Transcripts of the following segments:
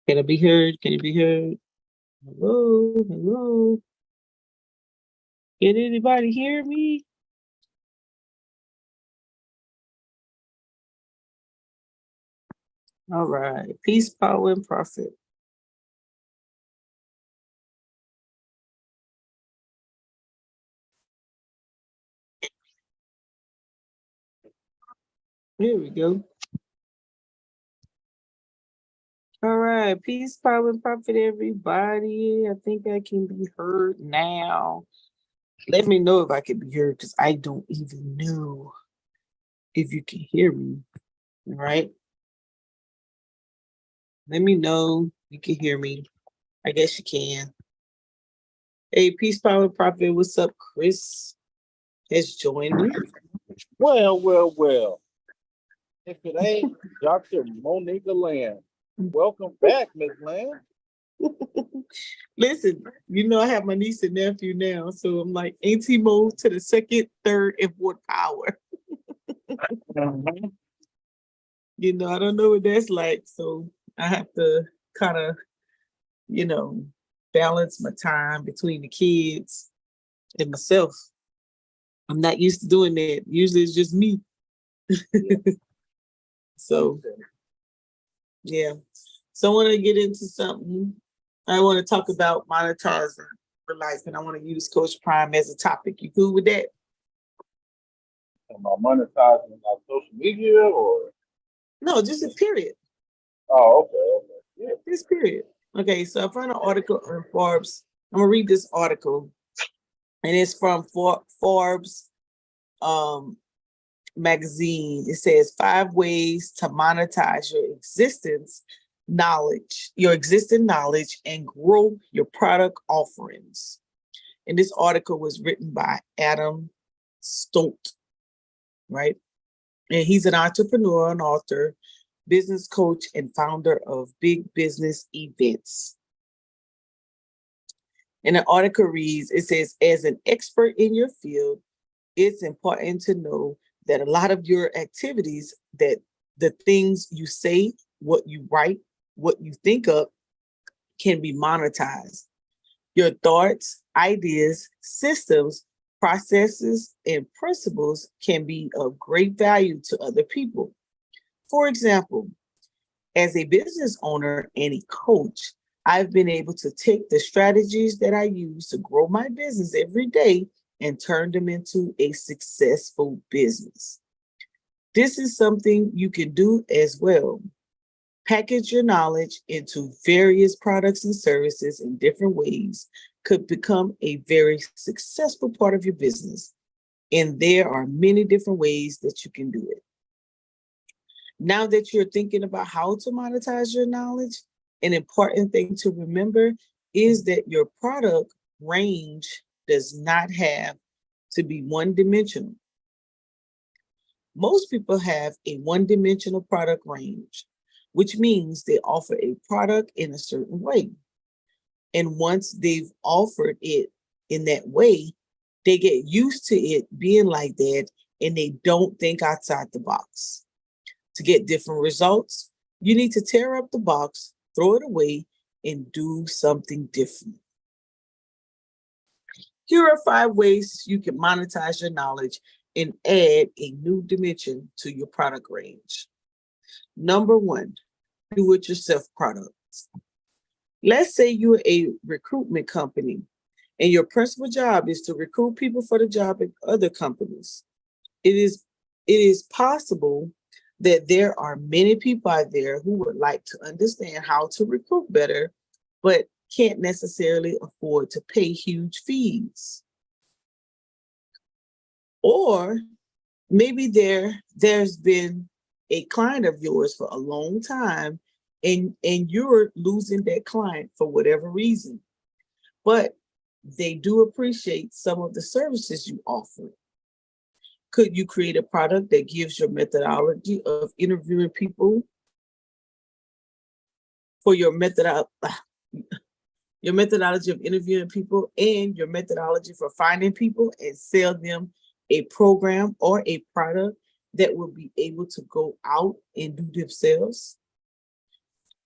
Can I be heard? Can you be heard? Hello, hello. Can anybody hear me? All right. Peace, power, and profit. There we go. All right. Peace, power, and profit, everybody. I think I can be heard now. Let me know if I can be heard because I don't even know if you can hear me. All right. Let me know you can hear me. I guess you can. Hey, peace, power, and profit. What's up, Chris? Has joined me. Well. If it ain't Dr. Monica Land, welcome back, Miss Land. Listen, I have my niece and nephew now, so I'm like Auntie Mo to the second, third, and fourth power. Mhm. I don't know what that's like, so I have to kind of, you know, balance my time between the kids and myself. I'm not used to doing that. Usually it's just me. So yeah. So I want to get into something. I want to talk about monetizing for life, and I want to use Coach Prime as a topic. You cool with that? Am I monetizing on social media or? No, just a period. Oh, okay. Yeah. This period. Okay, so I found an article on Forbes. I'm gonna read this article, and it's from Forbes um, magazine. It says 5 ways to monetize your existing knowledge, and grow your product offerings. And this article was written by Adam Stolt, right? And he's an entrepreneur, an author, business coach, and founder of Big Business Events. And the article reads, it says, as an expert in your field, it's important to know that a lot of your activities, that the things you say, what you write, what you think of, can be monetized. Your thoughts, ideas, systems, processes, and principles can be of great value to other people. For example, as a business owner and a coach, I've been able to take the strategies that I use to grow my business every day and turn them into a successful business. This is something you can do as well. Package your knowledge into various products and services in different ways could become a very successful part of your business. And there are many different ways that you can do it. Now that you're thinking about how to monetize your knowledge, an important thing to remember is that your product range does not have to be one dimensional. Most people have a one dimensional product range, which means they offer a product in a certain way. And once they've offered it in that way, they get used to it being like that and they don't think outside the box. To get different results, you need to tear up the box, throw it away, and do something different. Here are 5 ways you can monetize your knowledge and add a new dimension to your product range. Number one, do it yourself products. Let's say you're a recruitment company and your principal job is to recruit people for the job at other companies. It is possible that there are many people out there who would like to understand how to recruit better, but can't necessarily afford to pay huge fees. Or maybe there's been a client of yours for a long time and you're losing that client for whatever reason, but they do appreciate some of the services you offer. Could you create a product that gives your methodology of interviewing people for your methodology of interviewing people and your methodology for finding people and sell them a program or a product that will be able to go out and do themselves?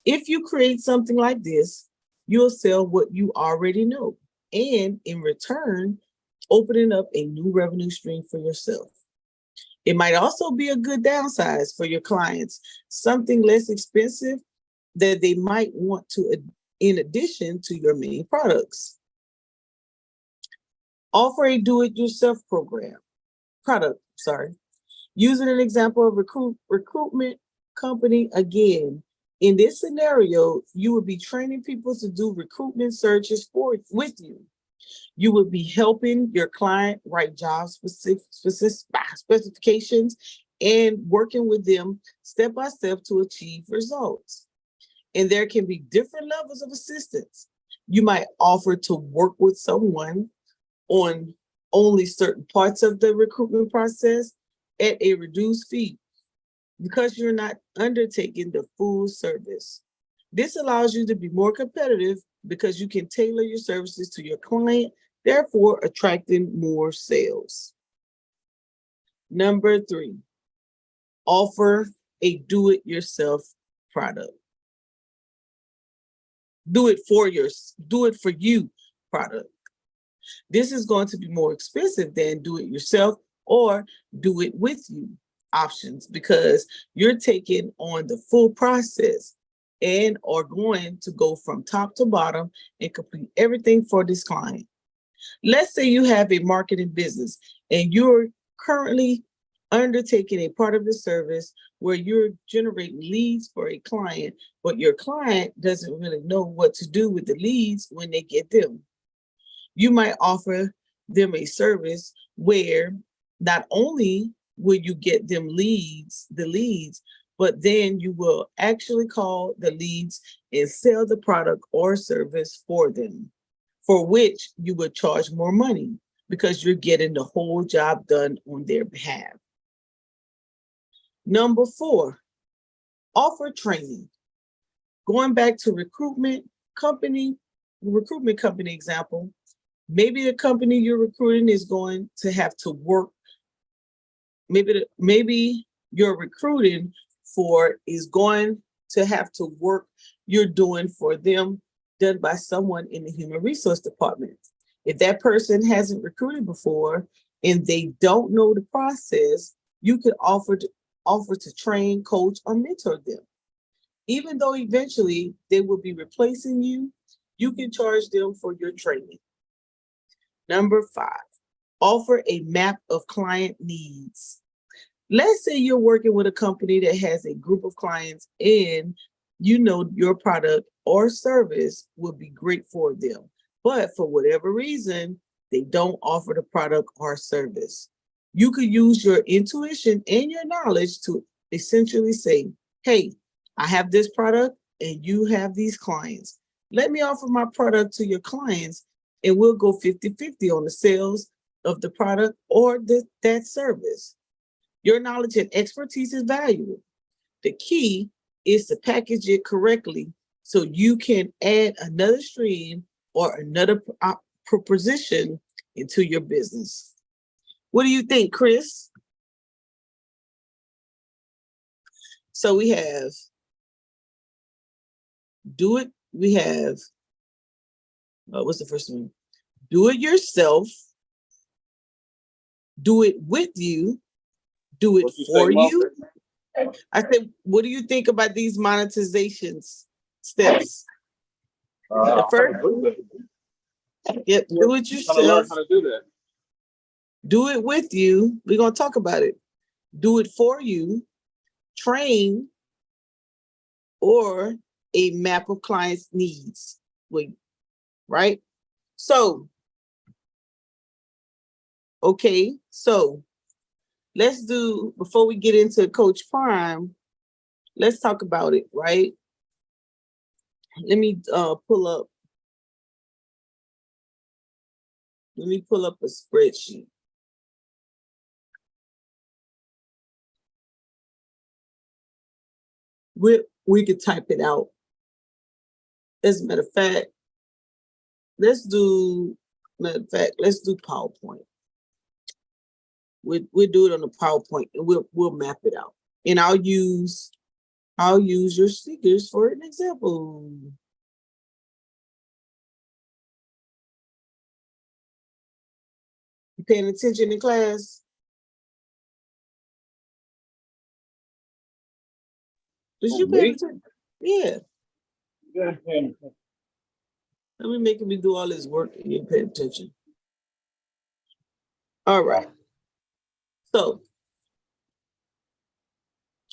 If you create something like this, you'll sell what you already know, and in return, opening up a new revenue stream for yourself. It might also be a good downsize for your clients, something less expensive that they might want to, in addition to your main products. Offer a do-it-yourself product, sorry. Using an example of recruitment company again. In this scenario, you would be training people to do recruitment searches with you. You would be helping your client write job specifications and working with them step by step to achieve results. And there can be different levels of assistance. You might offer to work with someone on only certain parts of the recruitment process at a reduced fee because you're not undertaking the full service. This allows you to be more competitive because you can tailor your services to your client, therefore attracting more sales. Number 3, offer a do-it-yourself product. Do it for you product. This is going to be more expensive than do it yourself or do it with you options because you're taking on the full process and are going to go from top to bottom and complete everything for this client. Let's say you have a marketing business and you're currently undertaking a part of the service where you're generating leads for a client, but your client doesn't really know what to do with the leads when they get them. You might offer them a service where not only will you get them the leads, but then you will actually call the leads and sell the product or service for them, for which you would charge more money because you're getting the whole job done on their behalf. Number 4, offer training. Going back to recruitment company example, maybe the company you're recruiting is going to have to work. Maybe you're recruiting for is going to have to work you're doing for them done by someone in the human resource department. If that person hasn't recruited before and they don't know the process, you could offer to train, coach, or mentor them. Even though eventually they will be replacing you, you can charge them for your training. Number 5, offer a map of client needs. Let's say you're working with a company that has a group of clients and you know your product or service would be great for them, but for whatever reason, they don't offer the product or service. You could use your intuition and your knowledge to essentially say, hey, I have this product and you have these clients. Let me offer my product to your clients and we'll go 50-50 on the sales of the product or that service. Your knowledge and expertise is valuable. The key is to package it correctly so you can add another stream or another proposition into your business. What do you think, Chris? So we have do it. We have, what's the first one? Do it yourself. Do it with you. Do it for you. I said, what do you think about these monetizations steps? The first, yep, do it yourself. How to do that. Do it with you. We're going to talk about it. Do it for you. Train, or a map of clients' needs. Right? So, okay, so let's do, before we get into Coach Prime, let's talk about it, right? Let me pull up a spreadsheet. We could type it out. As a matter of fact, let's do PowerPoint. We'll do it on the PowerPoint and we'll map it out. And I'll use I'll use your sneakers for an example. You paying attention in class? Is Oh, you paying me? attention? Yeah. Yeah. Let me making me do all this work and you pay attention. All right. So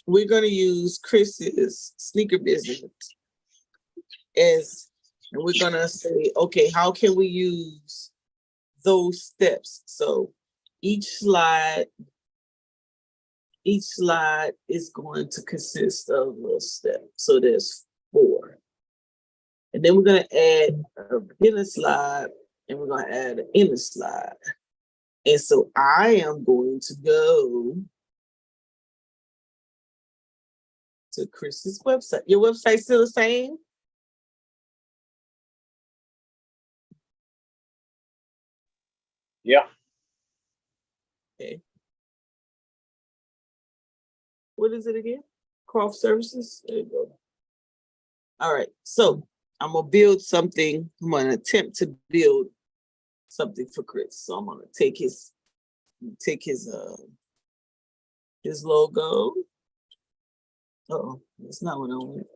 we're going to use Chris's sneaker business as, and we're going to say, okay, how can we use those steps? So each slide is going to consist of a step. So there's 4. And then we're going to add a beginner slide and we're going to add an inner slide. And so I am going to go to Chris's website. Your website's still the same? Yeah. Okay. What is it again? Croft Services? There you go. All right. So I'm going to build something. I'm going to attempt to build something for Chris. So I'm going to take his logo. Oh, that's not what I want.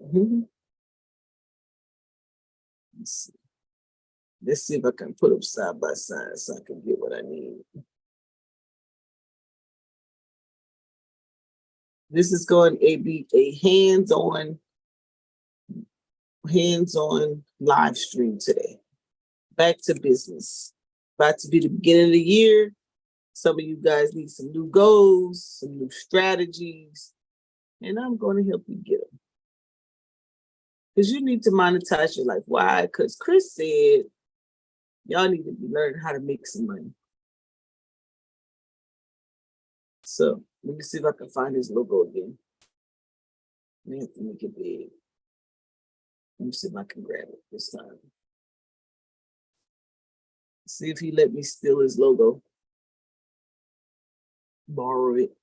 Let's see if I can put them side by side so I can get what I need. This is going to be a hands-on live stream today. Back to business. About to be the beginning of the year. Some of you guys need some new goals, some new strategies, and I'm going to help you get them. Because you need to monetize your life. Why? Because Chris said y'all need to be learning how to make some money. So let me see if I can find his logo again. I have to make it big. Let me see if I can grab it this time. See if he let me steal his logo. Borrow it.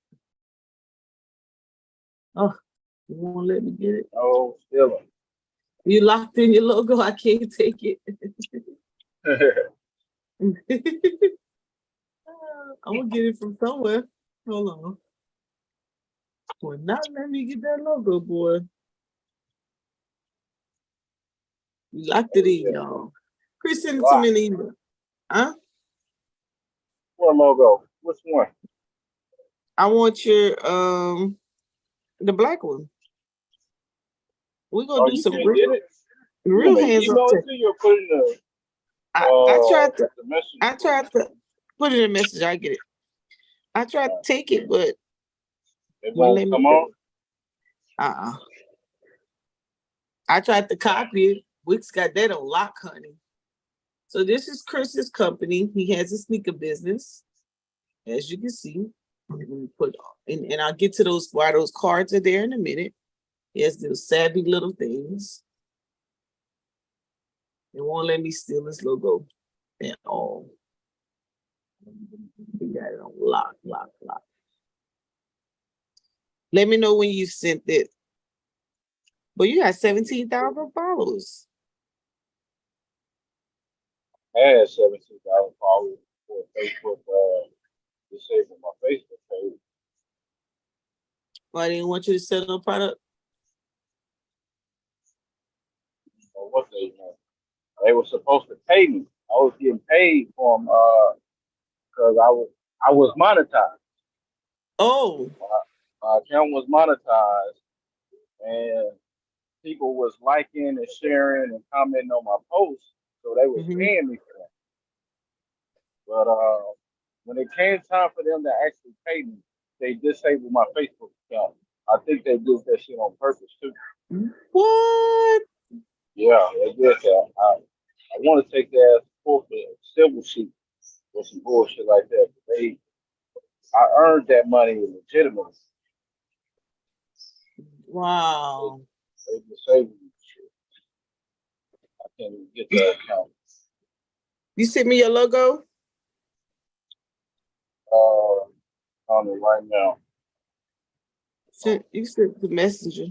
Oh, you won't let me get it? Oh, still. You locked in your logo. I can't take it. I'm gonna get it from somewhere. Hold on. Well, not let me get that logo, boy. You locked it in, y'all. Chris sent it to me in email. Huh? What logo? Which one? I want your the black one. We're gonna Oh, do you some can't get it? You want real me to hands-on email tech. it to you or put it in I tried to the message? I tried to put it in a message. I get it. I tried to take it, but It wouldn't won't let me come take on? it. I tried to copy it. Wix got that on lock, honey. So this is Chris's company. He has a sneaker business, as you can see. Put and I'll get to those why those cards are there in a minute. He has those savvy little things. It won't let me steal his logo at all. We got it on lock. Let me know when you sent it. But you got 17,000 followers. I had 17,000 followers for Facebook, disabled my Facebook page. Well, I didn't want you to sell no product. Or what they were supposed to pay me. I was getting paid from because I was monetized. Oh. My account was monetized, and people was liking and sharing and commenting on my posts, so they was paying me for that. But when it came time for them to actually pay me, they disabled my Facebook account. I think they did that shit on purpose too. What? Yeah, they did that. I want to take that as forfeit, civil sheet, or some bullshit like that. But I earned that money legitimately. Wow. They disabled me. I can't even get that account. You sent me your logo? On it right now. You sent the messenger.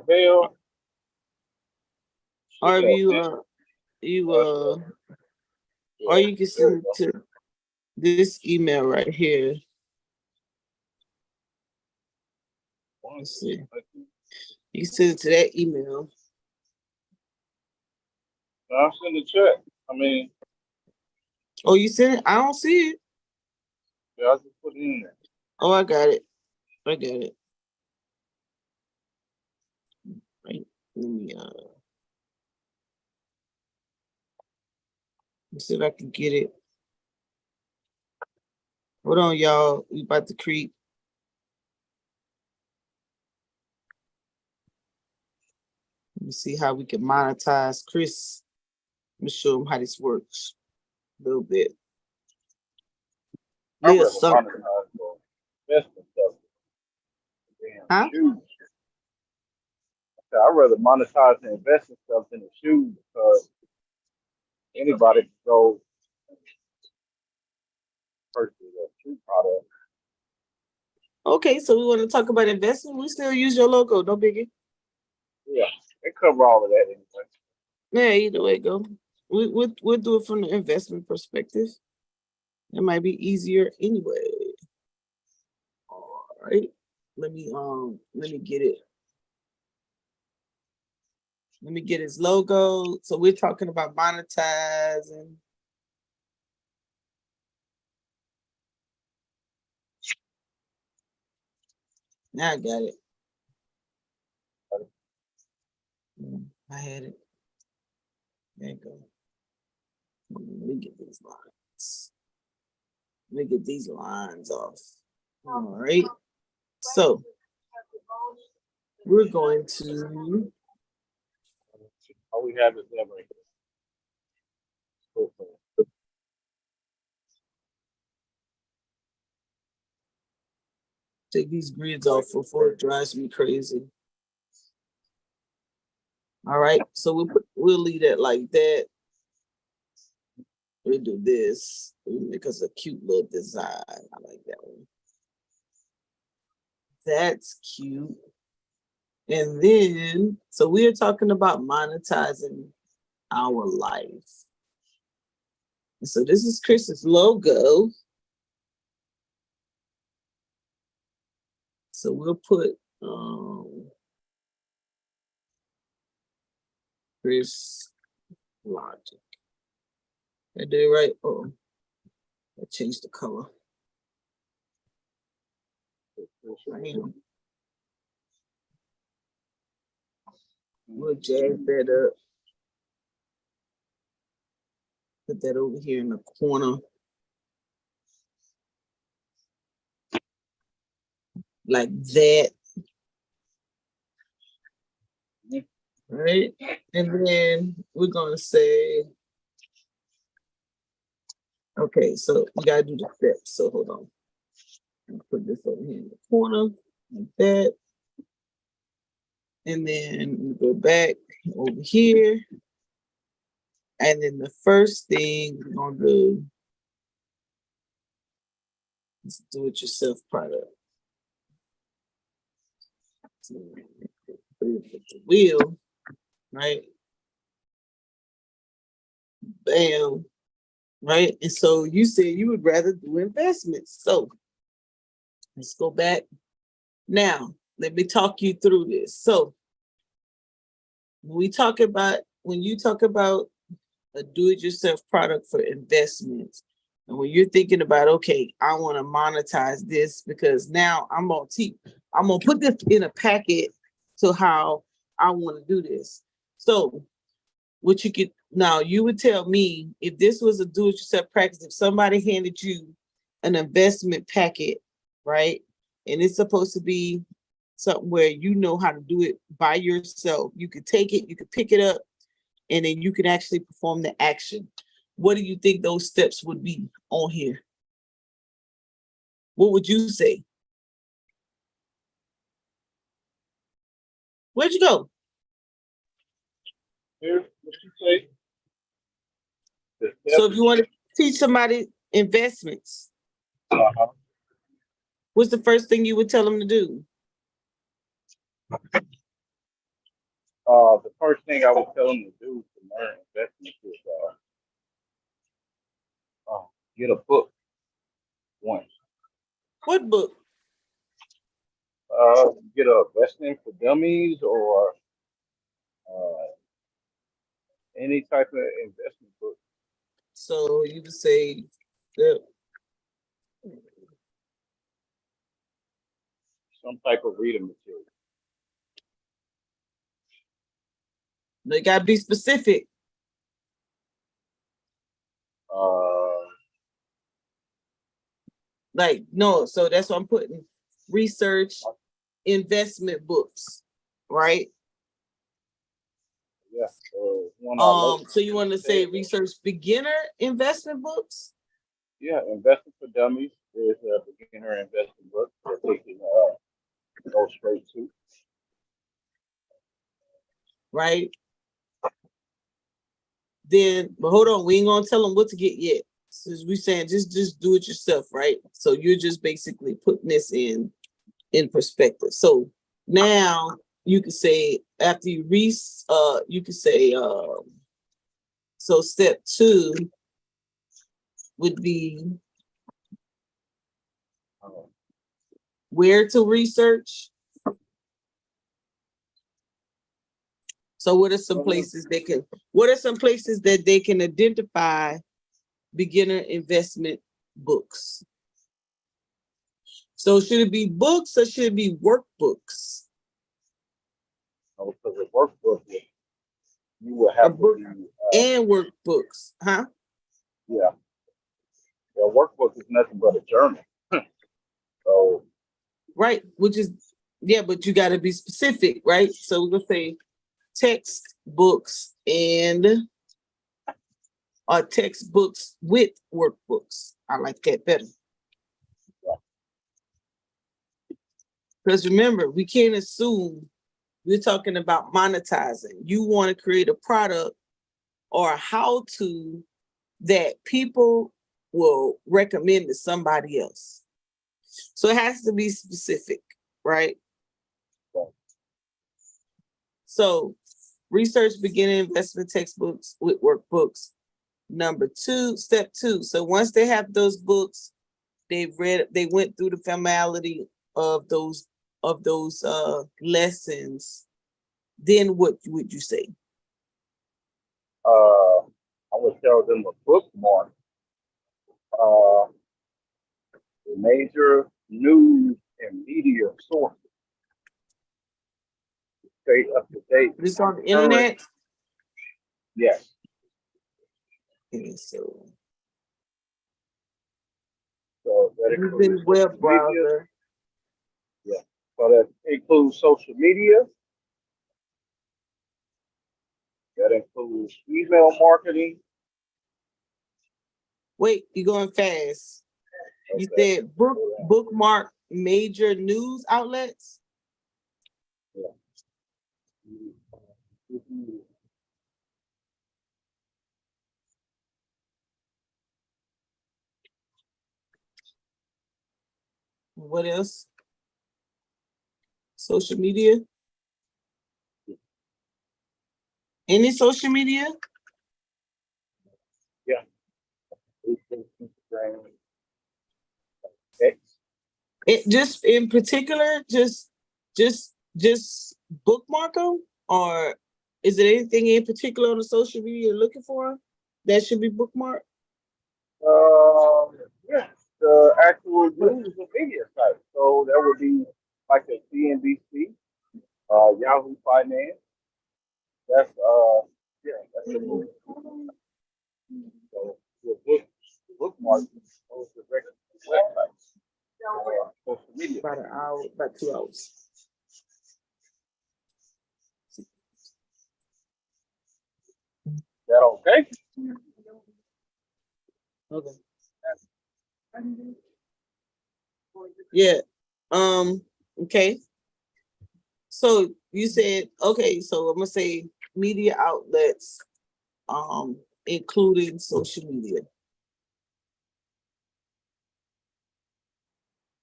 bell. Or if Yeah, or you can there we send it go. to this email right here. Let's see. You can send it to that email. I'm sending the check. I mean, Oh, you sent it? I don't see it. yeah, I just put it in there. Oh, I got it. I got it. Right. Let me let's see if I can get it. Hold on, y'all. We about to creep. Let me see how we can monetize Chris. Let me show him how this works a little bit. I Little rather something. monetize for investment stuff. Huh? Shoes. I'd rather monetize the investment stuff than the shoes because anybody can go purchase a shoe product. Okay, so we want to talk about investing. We still use your logo, no biggie. Yeah, they cover all of that anyway. Yeah, either way go. We'll do it from the investment perspective. It might be easier anyway. All right. Let me get it. Let me get his logo. So we're talking about monetizing. Now I got it. I had it. There you go. Let me get these lines. Let me get these lines off. All right. So we're going to All we have is never. take these grids off before it drives me crazy. All right. So we'll leave that like that. We'll do this. We'll make us a cute little design. I like that one. That's cute. And then, so we're talking about monetizing our life. So this is Chris's logo. So we'll put Chris Logic. I did it right. Oh, I changed the color. Bam. We'll jazz that up. Put that over here in the corner. Like that. Right? And then we're gonna say, okay, so we gotta do the steps. So hold on. Put this over here in the corner, like that. And then we go back over here. And then the first thing we're gonna do is do-it-yourself product. So put the wheel, right? Bam, right? And so you said you would rather do investments. So let's go back. Now, let me talk you through this. So when you talk about a do-it-yourself product for investments, and when you're thinking about, okay, I want to monetize this because now I'm gonna put this in a packet to how I want to do this. So what you could now you would tell me if this was a do-it-yourself practice, if somebody handed you an investment packet, right? And it's supposed to be something where you know how to do it by yourself. You could take it, you could pick it up, and then you can actually perform the action. What do you think those steps would be on here? What would you say? Where'd you go? Here, what you say? So if you want to teach somebody investments, what's the first thing you would tell them to do? first thing I would tell them to do to learn investment is get a book. One, What book? get a investing for dummies or uh, any type of investment book. So you would say that Some type of reading material. they gotta be specific. Uh, Like, no, so that's what I'm putting research investment books, right? yeah. One I like. So you want to say research beginner investment books? Yeah, Investing for Dummies is a beginner investment book that they can go straight to. Right? Then, but hold on, we ain't gonna tell them what to get yet. Since we saying just do it yourself, right? So you're just basically putting this in perspective. So now you can say after you you can say so step 2 would be where to research. So what are some places that they can identify beginner investment books? So should it be books or should it be workbooks? Because a workbook, you will have to be, and workbooks, huh? Yeah. The workbook is nothing but a journal. So right, which is but you got to be specific, right? So we're gonna say textbooks and textbooks with workbooks. I like that better. Because remember, we can't assume we're talking about monetizing. You want to create a product or a how-to that people will recommend to somebody else. So it has to be specific, right? So research beginning investment textbooks with workbooks. Step 2. So once they have those books, they went through the formality of those lessons. Then what would you say? I would tell them a bookmark the major news and media sources. Stay up to date. This on the internet? Yes. Okay, so that includes web browser. Yeah. So that includes social media. That includes email marketing. Wait, you're going fast. Okay. You said bookmark major news outlets? Yeah. What else? Social media? Any social media? Yeah. X. It just in particular, just bookmark them, or is there anything in particular on the social media you're looking for that should be bookmarked? Yeah, the actual news and media site. So that would be like a CNBC, Yahoo Finance. That's that's the news. So your bookmark goes directly to the website or social media. About an hour, about 2 hours. Is that okay? Okay. Yeah. Okay. So you said, okay, so I'm gonna say media outlets, including social media.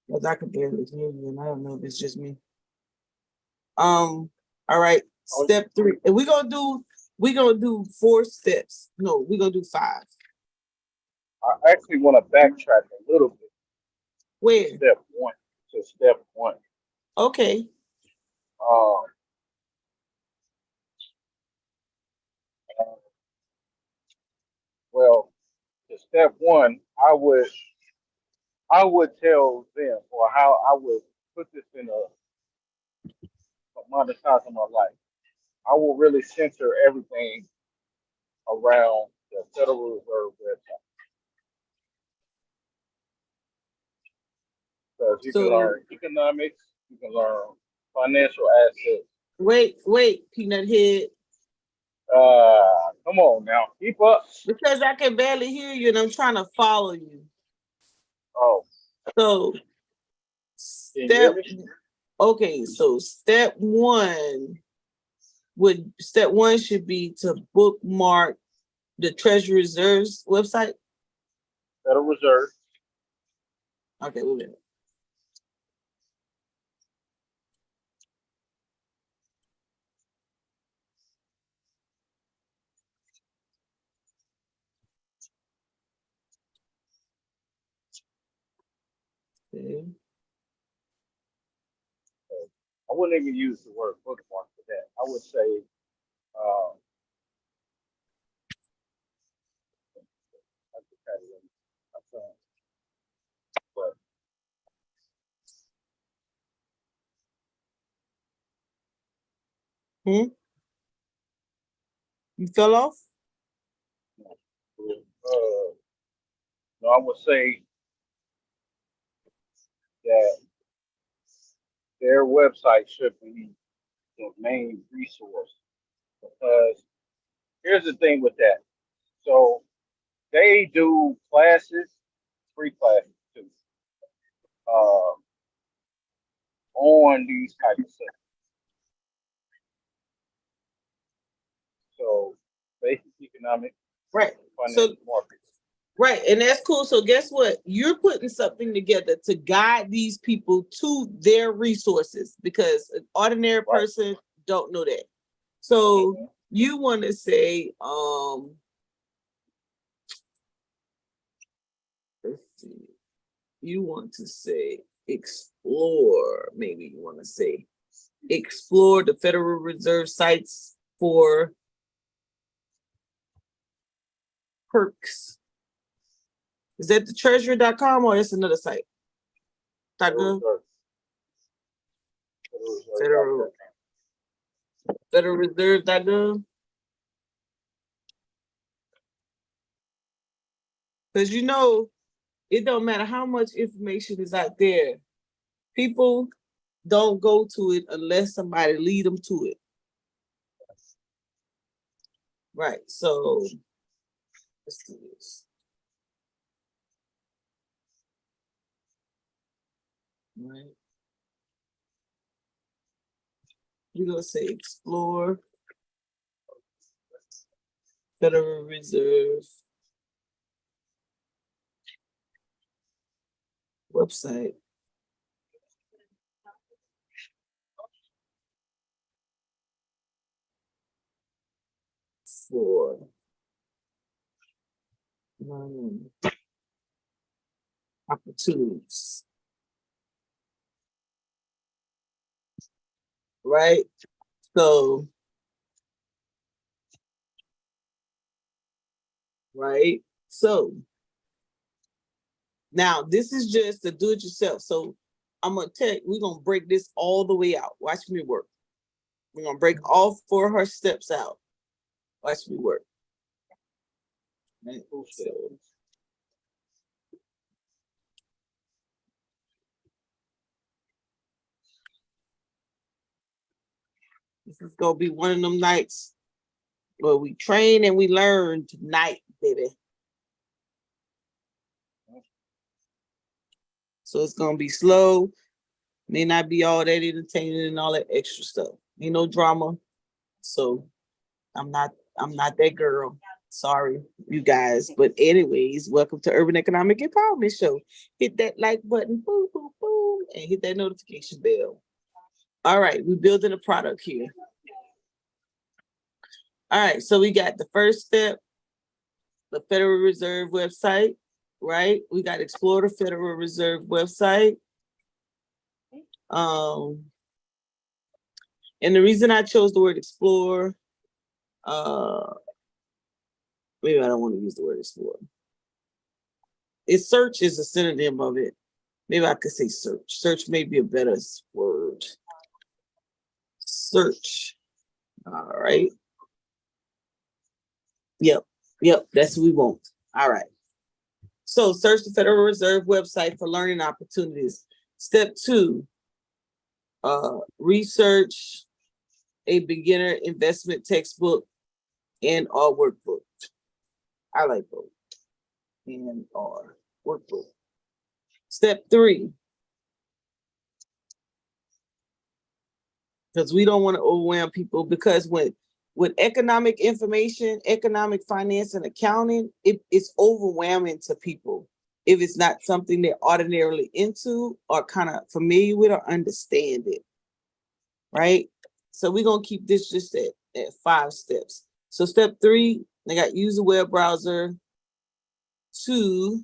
Because I could barely hear you, and I don't know if it's just me. All right. Step 3. And we're gonna do 4 steps. No, we're gonna do 5. I actually want to backtrack a little bit to Where? step one. To step one. Okay. Um, well, to step one, I would tell them, or how I would put this in a monetizing my life. I will really center everything around the Federal Reserve website, because you can So learn economics, you can learn financial assets. wait, peanut head. Come on now, keep up. Because I can barely hear you and I'm trying to follow you. Oh, So can you hear step me? okay, so step one should be to bookmark the Treasury Reserves website. Federal Reserve. Okay, wait a minute. Okay. I wouldn't even use the word bookmark for that. I would say, uh, I just had it in my phone, but Hmm? You fell off? no, I would say that their website should be the main resource, because here's the thing with that. So they do classes, free classes too, uh, on these type of sites. So basic economics, Right. So financial markets. right, and that's cool. So guess what? You're putting something together to guide these people to their resources because an ordinary Right. person don't know that. So Mhm. you want to say, let's see, you want to say explore, maybe you want to say explore the Federal Reserve sites for perks. Is that the treasury.com or is another site? Federal .gov? Reserve. Federal Federal Reserve. Federal Reserve.gov? Because it don't matter how much information is out there. People don't go to it unless somebody lead them to it. Right. So let's do this. Right. We're gonna say explore Federal Reserve website for learning opportunities. Right. So right. So now this is just to do it yourself. So we're gonna break this all the way out. Watch me work. We're gonna break all 4 of her steps out. Watch me work. Right? So this is gonna be one of them nights where we train and we learn tonight, baby. So it's gonna be slow, may not be all that entertaining and all that extra stuff. Ain't no drama. So I'm not that girl. Sorry, you guys. But anyways, welcome to Urban Economic Empowerment Show. Hit that like button, boom, boom, boom, and hit that notification bell. All right, we're building a product here. All right, so we got the first step, the Federal Reserve website, right? We got explore the Federal Reserve website. And the reason I chose the word explore, maybe I don't want to use the word explore. It's search is a synonym of it. Maybe I could say search. Search may be a better word. Search. All right. Yep. That's what we want. All right. So search the Federal Reserve website for learning opportunities. Step 2, research a beginner investment textbook and or workbook. I like both. And or workbook. Step 3, because we don't want to overwhelm people, because with economic information, economic finance and accounting, it's overwhelming to people if it's not something they're ordinarily into or kind of familiar with or understand it, right? So we're going to keep this just at 5 steps. So step 3, I got use a web browser. 2,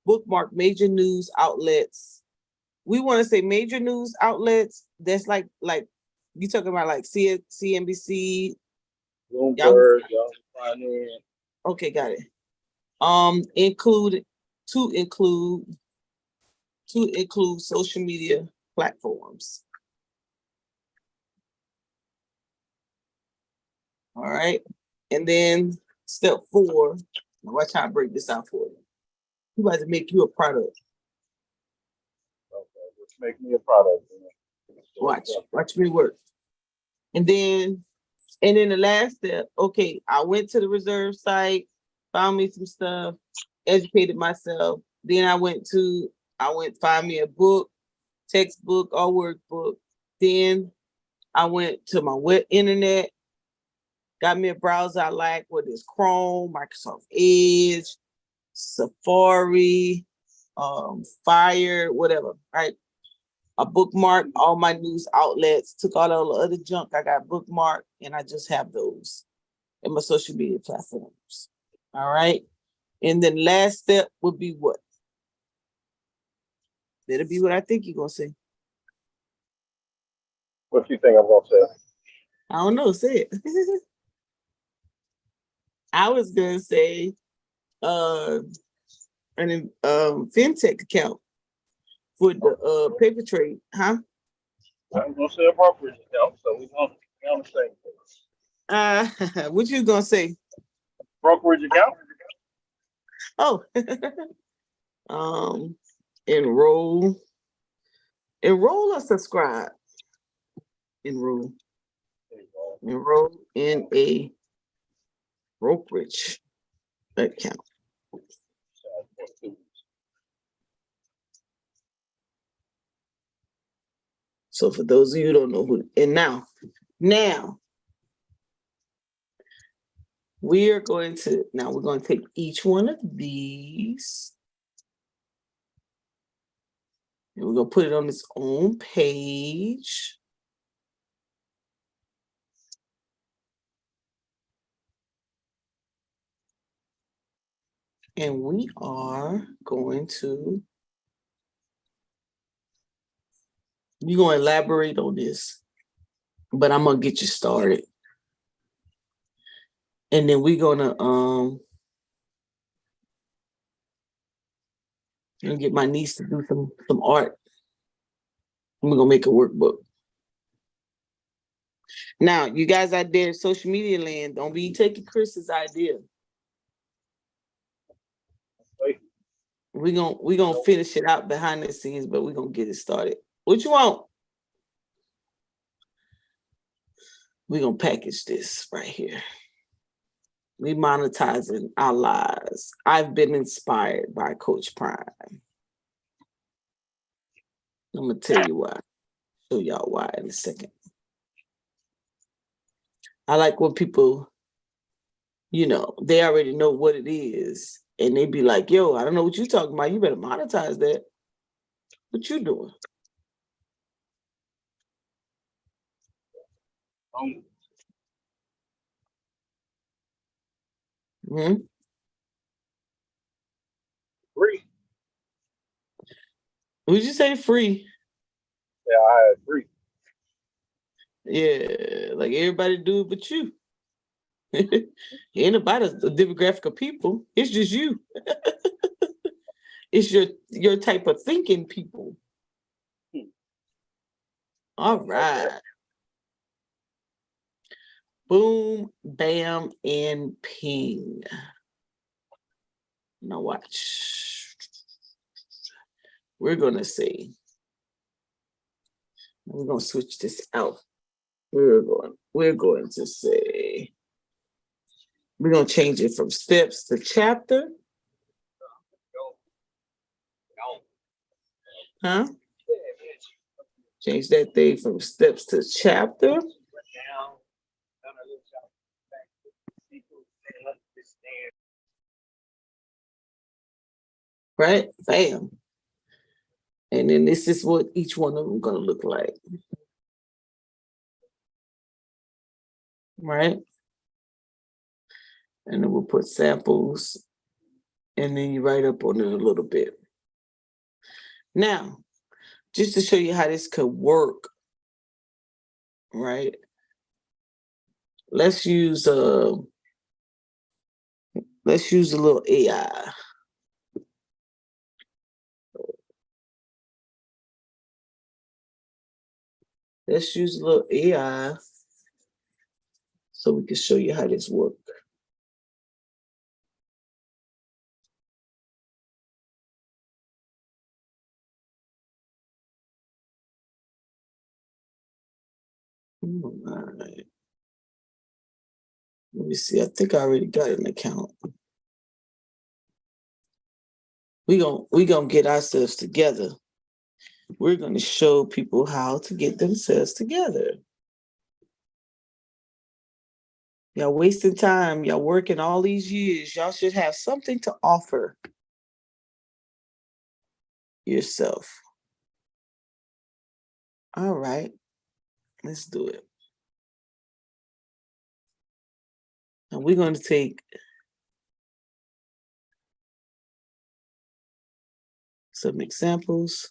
bookmark major news outlets. We want to say major news outlets. That's like you talking about like CNBC, Bloomberg, Yahoo Finance. Okay, got it. Include social media platforms. All right, and then step 4. Watch how I break this out for you. You about to make you a product. Okay, let's make me a product. Watch me work. And then the last step, okay, I went to the reserve site, found me some stuff, educated myself. Then I went find me a book, textbook or workbook. Then I went to my web internet, got me a browser I like, whether it's Chrome, Microsoft Edge, Safari, Fire, whatever, right? I bookmarked all my news outlets, took all the other junk I got bookmarked, and I just have those in my social media platforms. All right. And then last step would be what? That'll be what I think you're gonna say. What you think I'm gonna say? I don't know. Say it. I was gonna say an fintech account for the paper trade, huh? I'm gonna say a brokerage account, so we on the same Uh, what you gonna say? brokerage account. Oh, um, enroll or subscribe. Enroll in a brokerage account. So for those of you who don't know who, and now we're going to take each one of these and we're going to put it on its own page. And we are going to, you're going to elaborate on this, but I'm going to get you started. And then we're going to get my niece to do some art. And we're going to make a workbook. Now, you guys out there in social media land, don't be taking Chris's idea. We're gonna finish it out behind the scenes, but we're gonna get it started. What you want? We're gonna package this right here. We monetizing our lives. I've been inspired by Coach Prime. I'm gonna tell you why. Show y'all why in a second. I like when people, they already know what it is, and they be like, "Yo, I don't know what you talking about. You better monetize that. What you doing?" Free. Would you say free? Yeah, I had free. Yeah, like everybody do it but you. Ain't about a demographic of people. It's just you. It's your type of thinking people. All right. Boom, bam, and ping. Now watch. We're gonna see. We're gonna switch this out. We're going to say we're gonna change it from steps to chapter. Huh? Change that thing from steps to chapter. Right? Bam. And then this is what each one of them gonna look like. Right? And then we'll put samples, and then you write up on it a little bit. Now, just to show you how this could work, right? Let's use a little AI. Let's use a little AI so we can show you how this works. All right. Let me see. I think I already got an account. We gonna get ourselves together. We're gonna show people how to get themselves together. Y'all wasting time. Y'all working all these years. Y'all should have something to offer yourself. All right. Let's do it. And we're going to take some examples.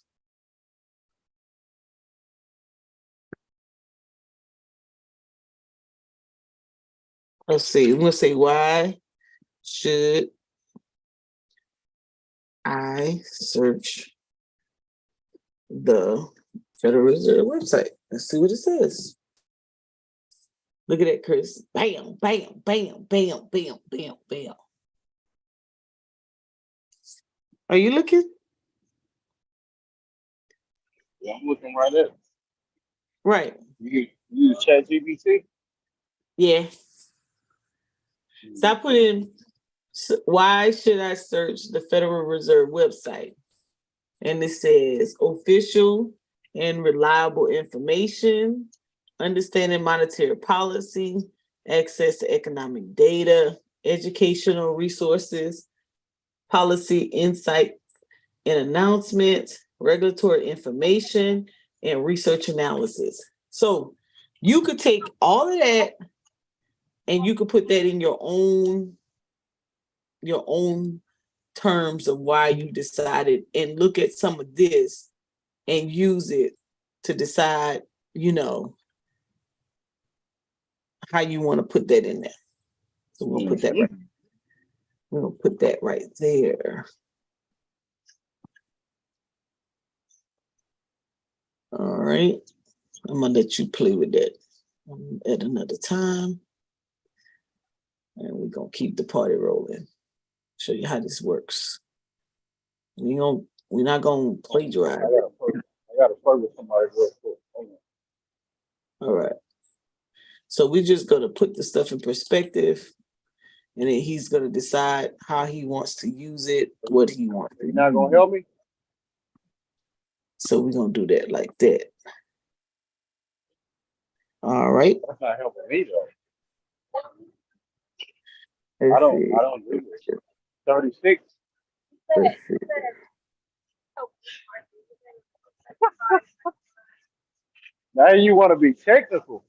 Let's see. We're going to say, why should I search the Federal Reserve website? Let's see what it says. Look at that, Chris. Bam, bam, bam, bam, bam, bam, bam. Are you looking? Yeah, I'm looking right at it. Right. You use ChatGPT? Yeah. So I put in, why should I search the Federal Reserve website? And it says official and reliable information, understanding monetary policy, access to economic data, educational resources, policy insight and announcements, regulatory information, and research analysis. So you could take all of that and you could put that in your own terms of why you decided, and look at some of this and use it to decide, how you want to put that in there. So we'll put that right. We'll put that right there. All right. I'm gonna let you play with that at another time. And we're gonna keep the party rolling. Show you how this works. We're not gonna plagiarize. I gotta play with somebody real quick. All right. So we're just gonna put the stuff in perspective, and then he's gonna decide how he wants to use it, what he wants to. You're not gonna help me? So we're gonna do that like that. All right. That's not helping me though. Let's I don't see. do this. 36. Let's see. Now you want to be technical.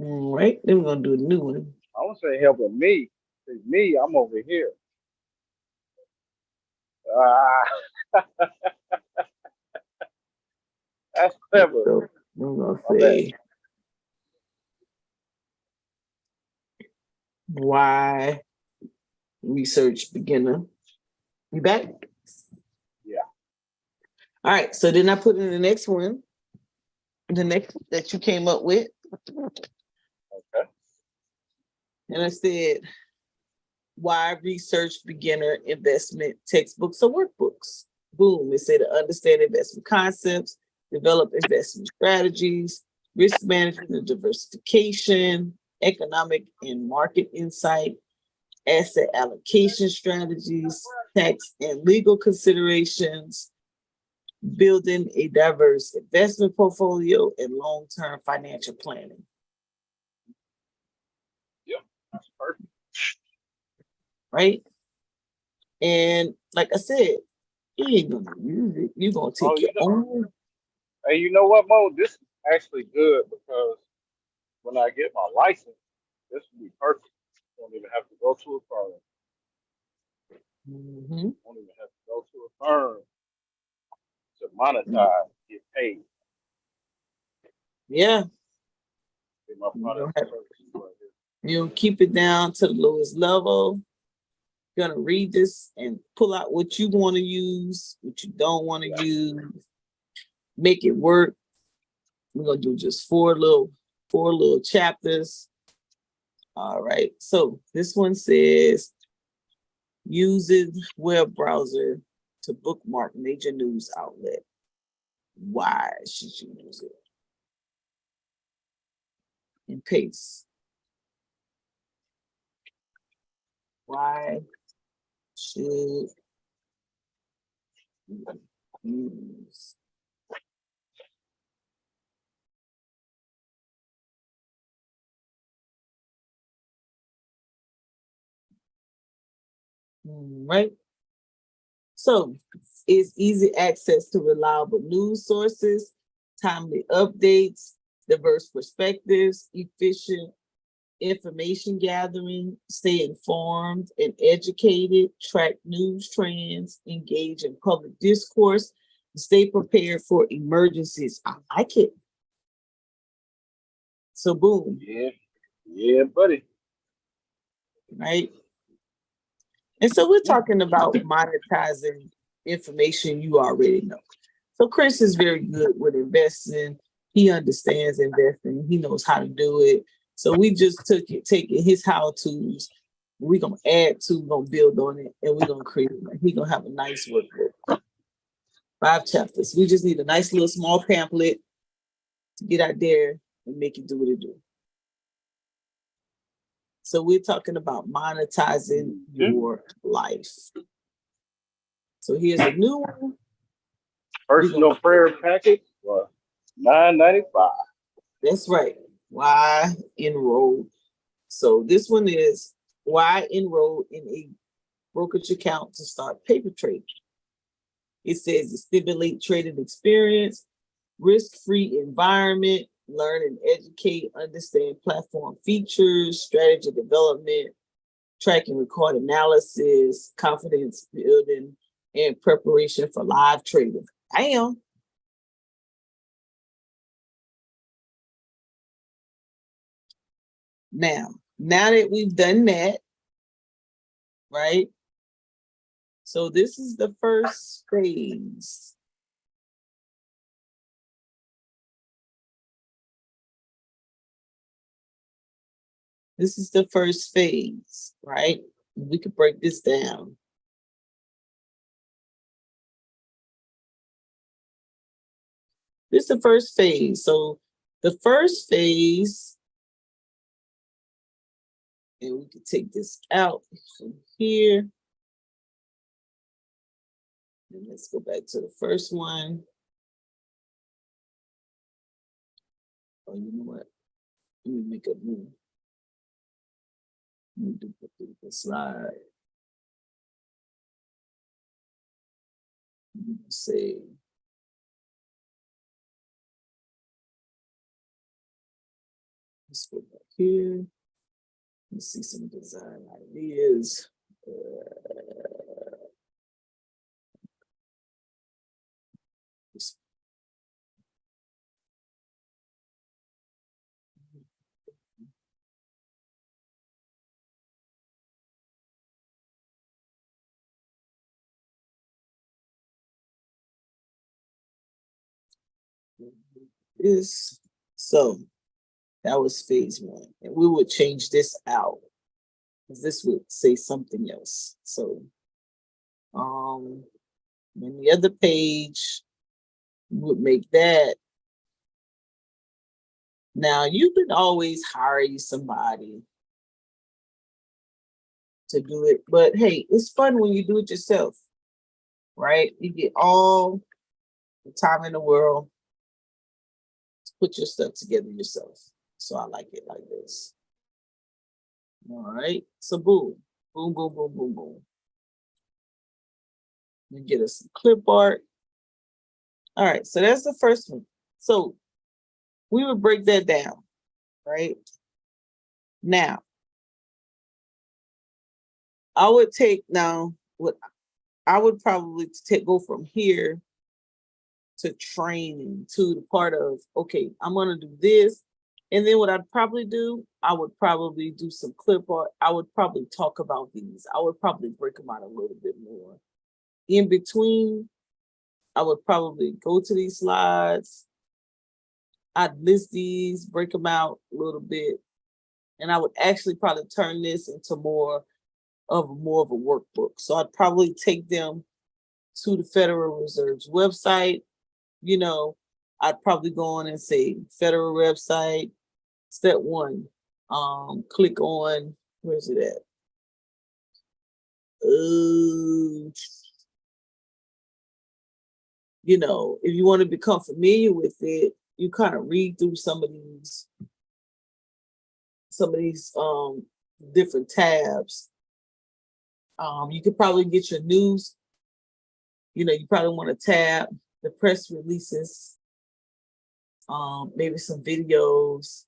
All right, then we're gonna do a new one. I want to say helping me. See, me, I'm over here. Ah, that's clever. So I'm gonna My bad. say why research beginner. You back? Yeah. All right. So then I put in the next one, the next that you came up with, Okay. and I said why research beginner investment textbooks or workbooks. Boom. It said to understand investment concepts, develop investment strategies, risk management and diversification, economic and market insight, asset allocation strategies, tax and legal considerations, building a diverse investment portfolio, and long-term financial planning. Yeah. That's perfect. Right? And like I said, you ain't gonna use it. You're gonna Oh, take your own. hey, you know what, Mo? This is actually good because when I get my license, this will be perfect. Don't even have to go to a firm. Mhm. Don't even have to go to a firm to monetize, get paid, Yeah, get my you financial don't have, services right here. you keep it down to the lowest level. You're gonna read this and pull out what you want to use, what you don't want to Yeah. use, make it work. We're gonna do just four little chapters. All right. So this one says using web browser to bookmark major news outlet. Why should you use it? And paste. Why should you use? Right. So it's easy access to reliable news sources, timely updates, diverse perspectives, efficient information gathering, stay informed and educated, track news trends, engage in public discourse, stay prepared for emergencies. I like it. So boom, Yeah. Yeah, buddy. right? And so we're Yeah. talking about monetizing information you already know. So Chris is very good with investing. He understands investing. He knows how to do it. So we just taking his how to's. We're gonna add to, we're gonna build on it, and we're gonna create it. He's gonna have a nice workbook. 5 chapters. We just need a nice little small pamphlet to get out there and make it do what it do. So we're talking about monetizing your life. So here's a new one. Personal prayer package for $9.95. That's right. Why enroll? So this one is why enroll in a brokerage account to start paper trading. It says to stimulate trading experience, risk-free environment, learn and educate, understand platform features, strategy development, track and record analysis, confidence building, and preparation for live trading. Damn. Now that we've done that, right? So this is the first phase. This is the first phase, right? We could break this down. This is the first phase. So the first phase, and we could take this out from here. And let's go back to the first one. Oh, you know what? Let me make a new. Let me duplicate the slide. Say, let's go back here. Let's see some design ideas. Is so that was phase one, and we would change this out because this would say something else. So, on the other page, we would make that. Now you can always hire you somebody to do it, but hey, it's fun when you do it yourself, right? You get all the time in the world to put your stuff together yourself. So I like it like this. All right. So boom, boom, boom, boom, boom, boom. You get us some clip art. All right. So that's the first one. So we would break that down, right? Now, I would take now what I would probably go from here to training to the part of, okay, I'm gonna do this. And then what I'd probably do, I would probably do some clip art. I would probably talk about these. I would probably break them out a little bit more. In between, I would probably go to these slides. I'd list these, break them out a little bit. And I would actually probably turn this into more of a workbook. So I'd probably take them to the Federal Reserve's website. You know, I'd probably go on and say federal website, step one, click on, where's it at? You know, if you want to become familiar with it, you kind of read through some of these different tabs. You could probably get your news. You know, you probably want to tab the press releases, maybe some videos,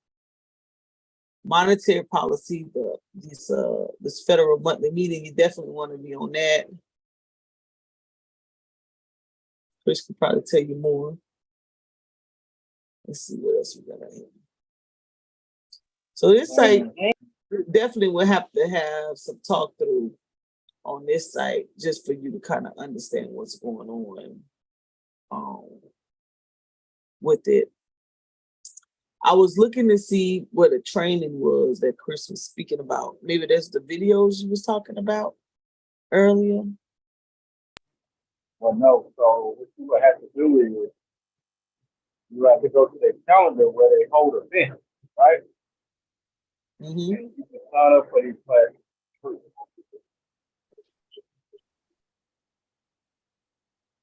monetary policy, this federal monthly meeting. You definitely want to be on that. Chris could probably tell you more. Let's see what else we got out here. So this site definitely will have to have some talk through on this site just for you to kind of understand what's going on with it. I was looking to see what a training was that Chris was speaking about. Maybe that's the videos you was talking about earlier. Well, no. So what you would have to do is you have to go to their calendar where they hold events, right? Mm-hmm. And you can sign up for these classes.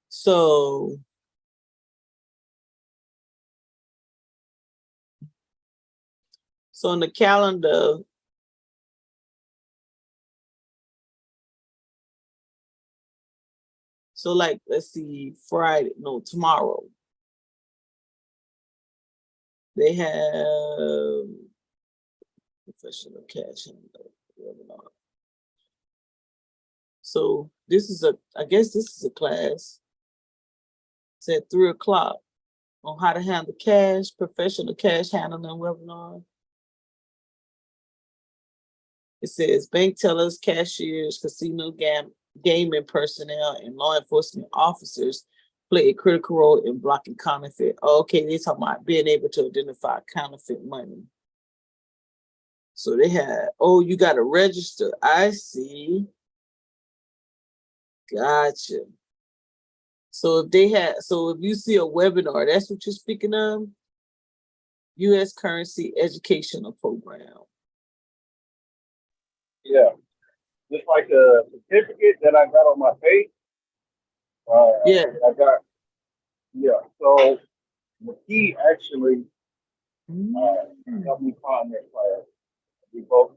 So on the calendar, so like, let's see, tomorrow. They have professional cash webinar. So I guess this is a class. It's at 3:00 on how to handle cash, professional cash handling webinar. It says bank tellers, cashiers, casino gaming personnel, and law enforcement officers play a critical role in blocking counterfeit. Oh, okay, they're talking about being able to identify counterfeit money. So they had, you got to register. I see. Gotcha. So if you see a webinar, that's what you're speaking of? U.S. Currency Educational Program. Yeah. Just like a certificate that I got on my page. Yeah. So the key actually helped me find that class. We both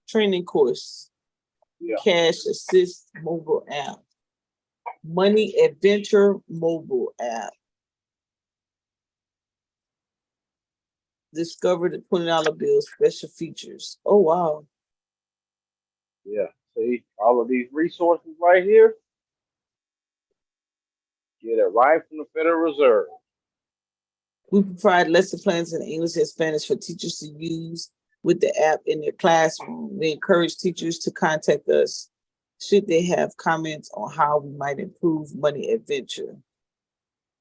Training course. Yeah. Cash Assist mobile app. Money Adventure mobile app. Discover the $20 bill special features. Oh wow. Yeah. See, all of these resources right here, get it right from the Federal Reserve. We provide lesson plans in English and Spanish for teachers to use with the app in their classroom. We encourage teachers to contact us should they have comments on how we might improve Money Adventure.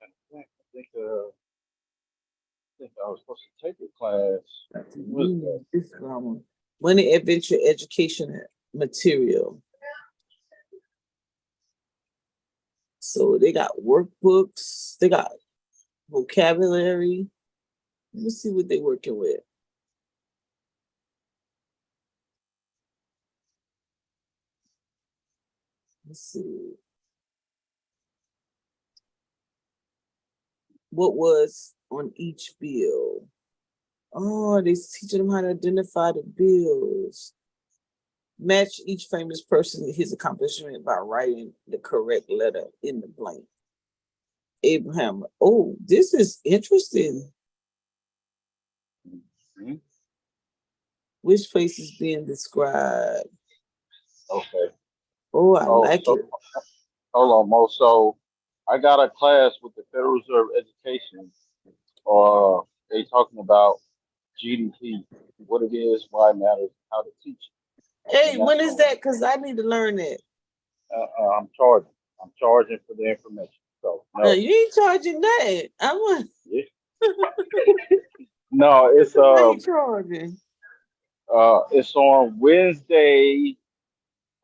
I think I was supposed to take a class. What is that? This drama. Money Adventure education material. So they got workbooks, they got vocabulary. Let me see what they're working with. Let's see. What was on each bill? Oh, they're teaching them how to identify the bills. Match each famous person to his accomplishment by writing the correct letter in the blank. Abraham. Oh, this is interesting. Mhm. Which place is being described? Okay. Oh, I like So it. hold on, Mo. So I got a class with the Federal Reserve Education. They talking about GDP, what it is, why it matters, how to teach it. Hey, And that's when is on. that? Because I need to learn that. I'm charging. I'm charging for the information. So No, no. you ain't charging that. I want. Yeah. No, I ain't charging. it's on Wednesday,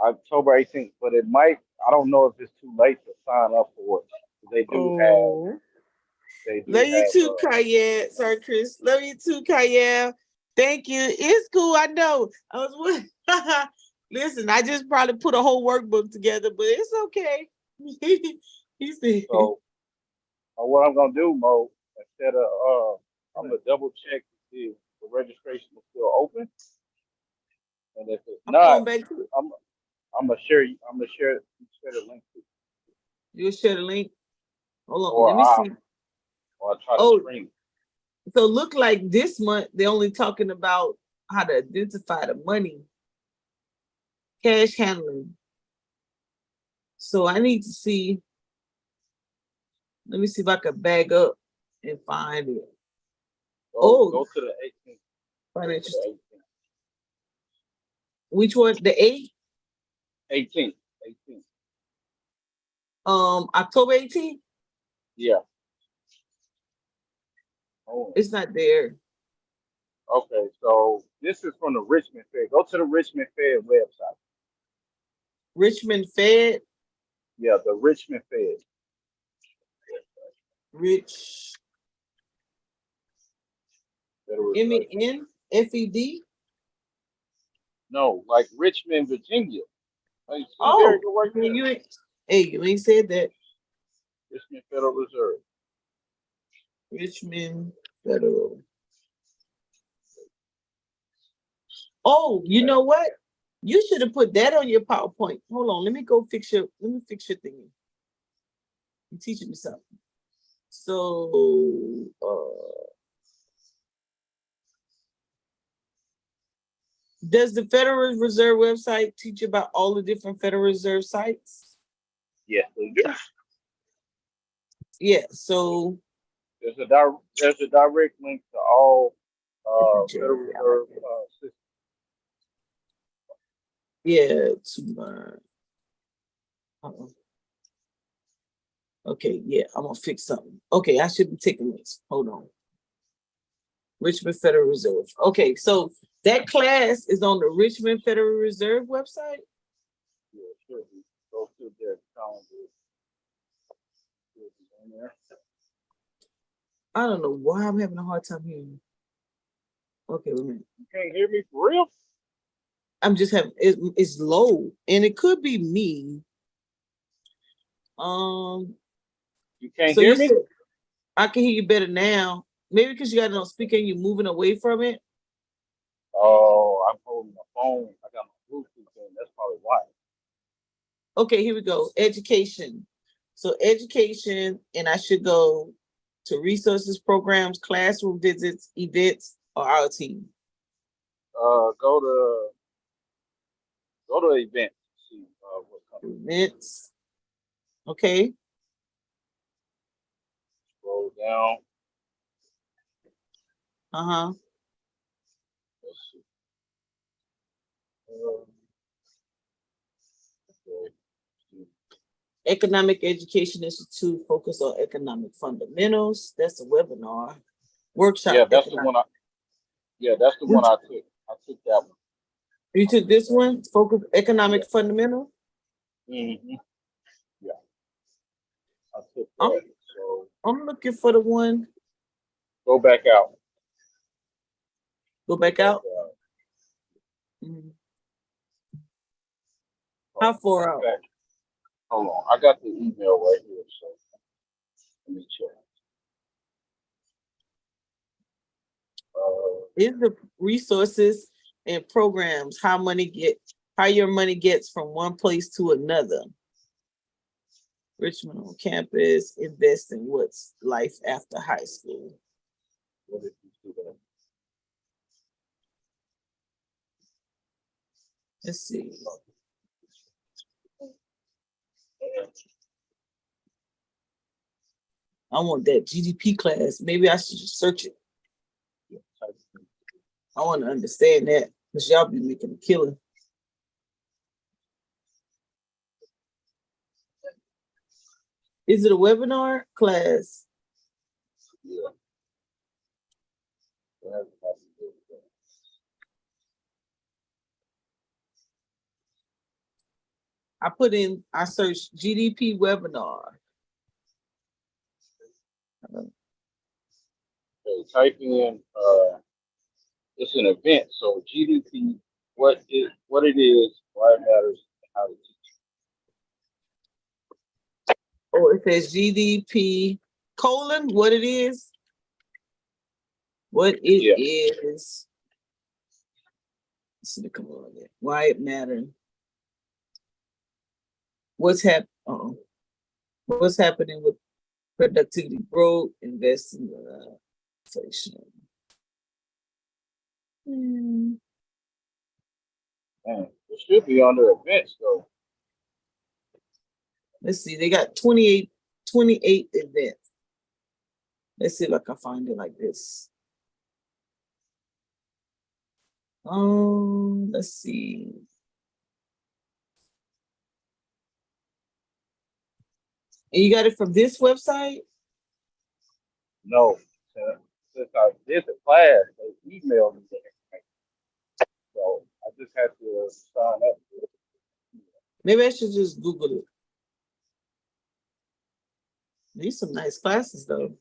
October 18th, but it might. I don't know if it's too late to sign up for it. They do have. Oh. They do Love you have. too, Kaya. Sorry, Chris. Love you too, Kaya. Thank you. It's cool. I know. I was listen. I just probably put a whole workbook together, but it's okay. He said, So what I'm gonna do, Mo, instead of I'm gonna double check to see if the registration is still open, and if it's I'm going not, back to it. I'm gonna share. I'm gonna share the link to, You'll share the link. Hold on. or Let me I see. or I try to Oh, stream. so look like this month they're only talking about how to identify the money, cash handling. So I need to see. Let me see if I can bag up and find it. Oh, Go to the 18th. Go to financial. the 18th. Which one? The 8th? 18th. 18th. October 18th? Yeah. Oh. It's not there. Okay. So this is from the Richmond Fed. Go to the Richmond Fed website. Richmond Fed. Yeah, the Richmond Fed. Rich Federal Reserve. MENFED. No, like Richmond, Virginia. Like, see, there you Oh, go right there. you ain't said that. Richmond Federal Reserve. Richmond Federal. Oh, you know what? You should have put that on your PowerPoint. Hold on, let me fix your thingy. You're teaching me something. So does the Federal Reserve website teach about all the different Federal Reserve sites? Yes, they do. Yeah, so There's a direct link to all Federal Reserve systems. yeah, to learn. Uh-oh. Okay, yeah, I'm gonna fix something. Okay, I should be taking this. Hold on. Richmond Federal Reserve. Okay, so that class is on the Richmond Federal Reserve website. Yeah, sure. Go to their calendar. In there. I don't know why I'm having a hard time hearing you. Okay, wait a minute. You can't hear me for real? I'm just having it's low, and it could be me. Um, You can't so hear you me? said I can hear you better now. Maybe because you got it on speaker and you're moving away from it. Oh, I'm holding my phone. I got my Bluetooth in. That's probably why. Okay, here we go. Education. So education, and I should go to resources, programs, classroom visits, events, or our team? Go to events. See what comes. Events. Okay. Scroll down. Uh-huh. Let's see. Okay. Economic Education Institute focus on economic fundamentals. That's a webinar. Workshop Yeah, that's the economic. one. That's the one Which I took. I took that one. you took this one? Focus economic fundamental? Mm-hmm. Yeah, I took I'm that. So I'm looking for the one. go back out. Go Go back back out. out. Mhm. How Oh, far in out? fact, hold on. I got the email right here. So let me check. Uh, Is the resources and programs how your money gets from one place to another. Richmond on campus, invest in what's life after high school. what did you see there? Let's see. I want that GDP class. Maybe I should just search it. I want to understand that because y'all be making a killing. Is it a webinar class? Yeah. I searched GDP webinar. Okay, type in it's an event. So GDP, what it is, why it matters, and how to teach. Oh, it says GDP colon, what it is? What it Yeah. is. Let's see, come on there. Why it matters. What's what's happening with productivity growth, investing inflation. Hmm. Man, it should be under events though. Let's see, they got 28 events. Let's see if I can find it like this. Let's see. And you got it from this website? No. Since I did the class, they emailed me the information. So I just had to sign up for it. Maybe I should just Google it. These some nice classes though.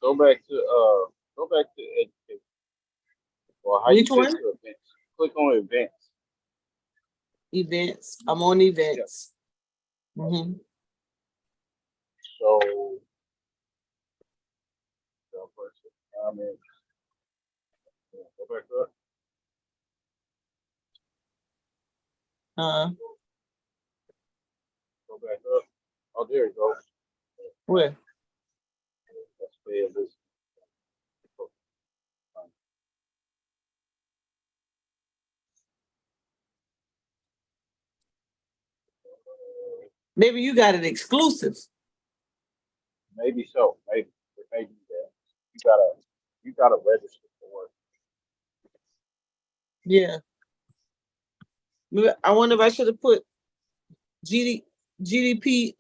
Go back to education. Or how you Which get one? to events. Click on events. Events. I'm on Yeah. events. Mm-hmm. So comments. Go back up. Uh, Go back up. Oh, there you go. where? Let's pay this. Maybe you got it exclusive. Maybe so. Maybe. Maybe that. You gotta register for it. Yeah. Maybe, I wonder if I should have put GDP.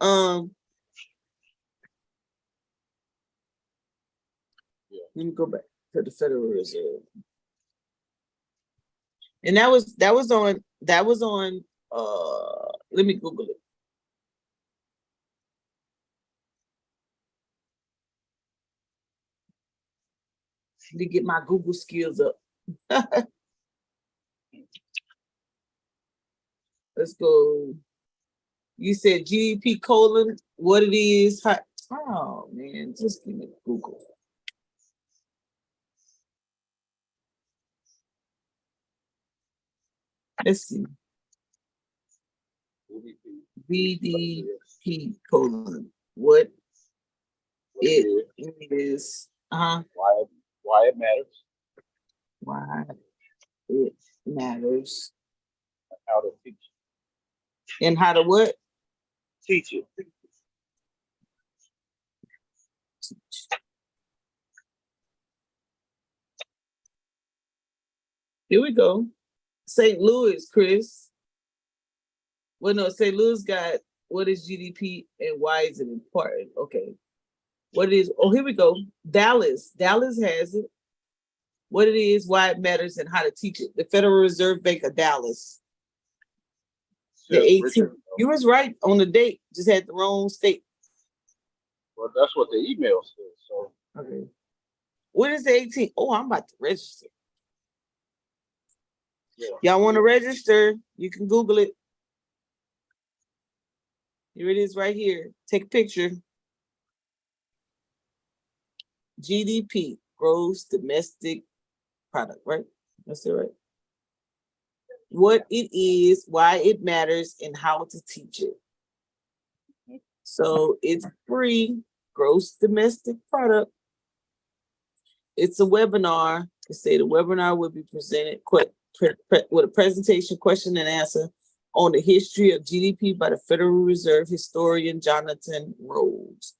Yeah. Let me go back to the Federal Reserve. And that was on let me Google it. To get my Google skills up. Let's go. You said GDP colon, what it is. Oh man, just give me Google. Let's see. BDP colon. What it is. Why it matters. Why it matters. How to teach And how to what? teach it. Here we go. St. Louis, Chris. Well, no, St. Louis got what is GDP and why is it important? Okay. What it is? Oh, here we go. Dallas. Dallas has it. What it is, why it matters, and how to teach it. The Federal Reserve Bank of Dallas. The 18th. You was right on the date. Just had the wrong state. Well, that's what the email says. So okay. What is the 18th? Oh, I'm about to register. Yeah. Y'all want to register? You can Google it. Here it is right here. Take a picture. GDP, gross domestic product, right? That's it, right? What it is, why it matters, and how to teach it. So it's free, gross domestic product. It's a webinar. To say the webinar will be presented with a presentation, question and answer on the history of GDP by the Federal Reserve historian Jonathan Rhodes.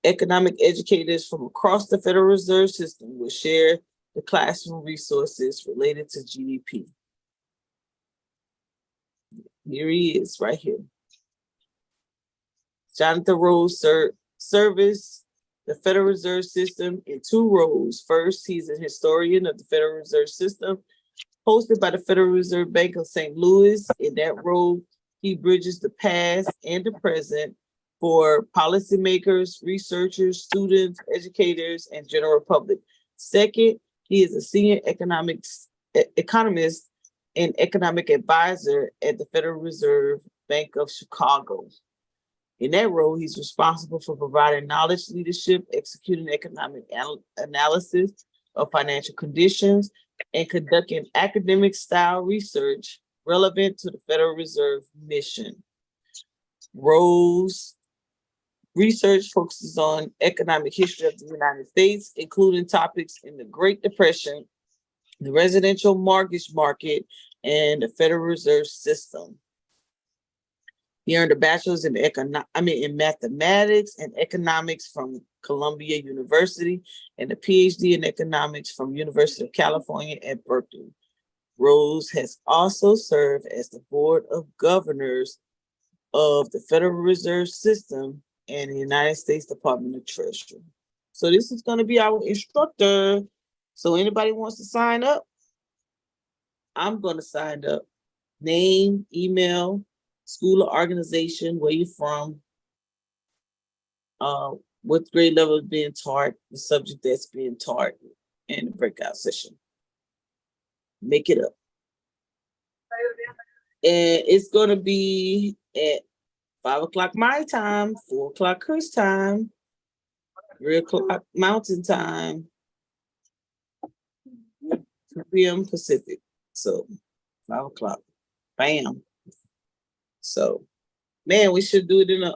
Economic educators from across the Federal Reserve System will share the classroom resources related to GDP. Here he is, right here. Jonathan Rhodes service the Federal Reserve System in two roles. First, he's a historian of the Federal Reserve System, hosted by the Federal Reserve Bank of St. Louis. In that role, he bridges the past and the present for policymakers, researchers, students, educators, and general public. Second, he is a senior economist and economic advisor at the Federal Reserve Bank of Chicago. In that role, he's responsible for providing knowledge leadership, executing economic analysis of financial conditions, and conducting academic style research relevant to the Federal Reserve mission. Rhodes' research focuses on economic history of the United States, including topics in the Great Depression, the residential mortgage market, and the Federal Reserve System. He earned a bachelor's in mathematics and economics from Columbia University and a PhD in economics from University of California at Berkeley. Rhodes has also served as the board of governors of the Federal Reserve System and the United States Department of Treasury. So this is going to be our instructor. So anybody wants to sign up? I'm going to sign up. Name, email, school or organization, where you're from, what grade level is being taught, the subject that's being taught, and the breakout session. Make it up. And it's going to be at 5 o'clock my time, 4 o'clock Chris time, 3 o'clock Mountain time, 2 p.m. Pacific. So 5 o'clock. Bam. So, man, we should do it in a,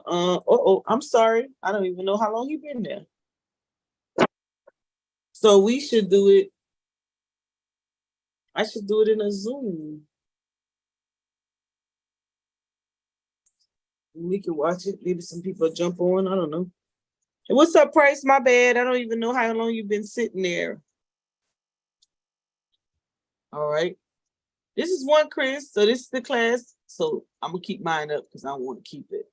I'm sorry. I don't even know how long you've been there. So we should do it. I should do it in a Zoom. We can watch it. Maybe some people jump on. I don't know. And what's up, Price? My bad. I don't even know how long you've been sitting there. All right. This is one, Chris. So this is the class. So I'm going to keep mine up because I want to keep it.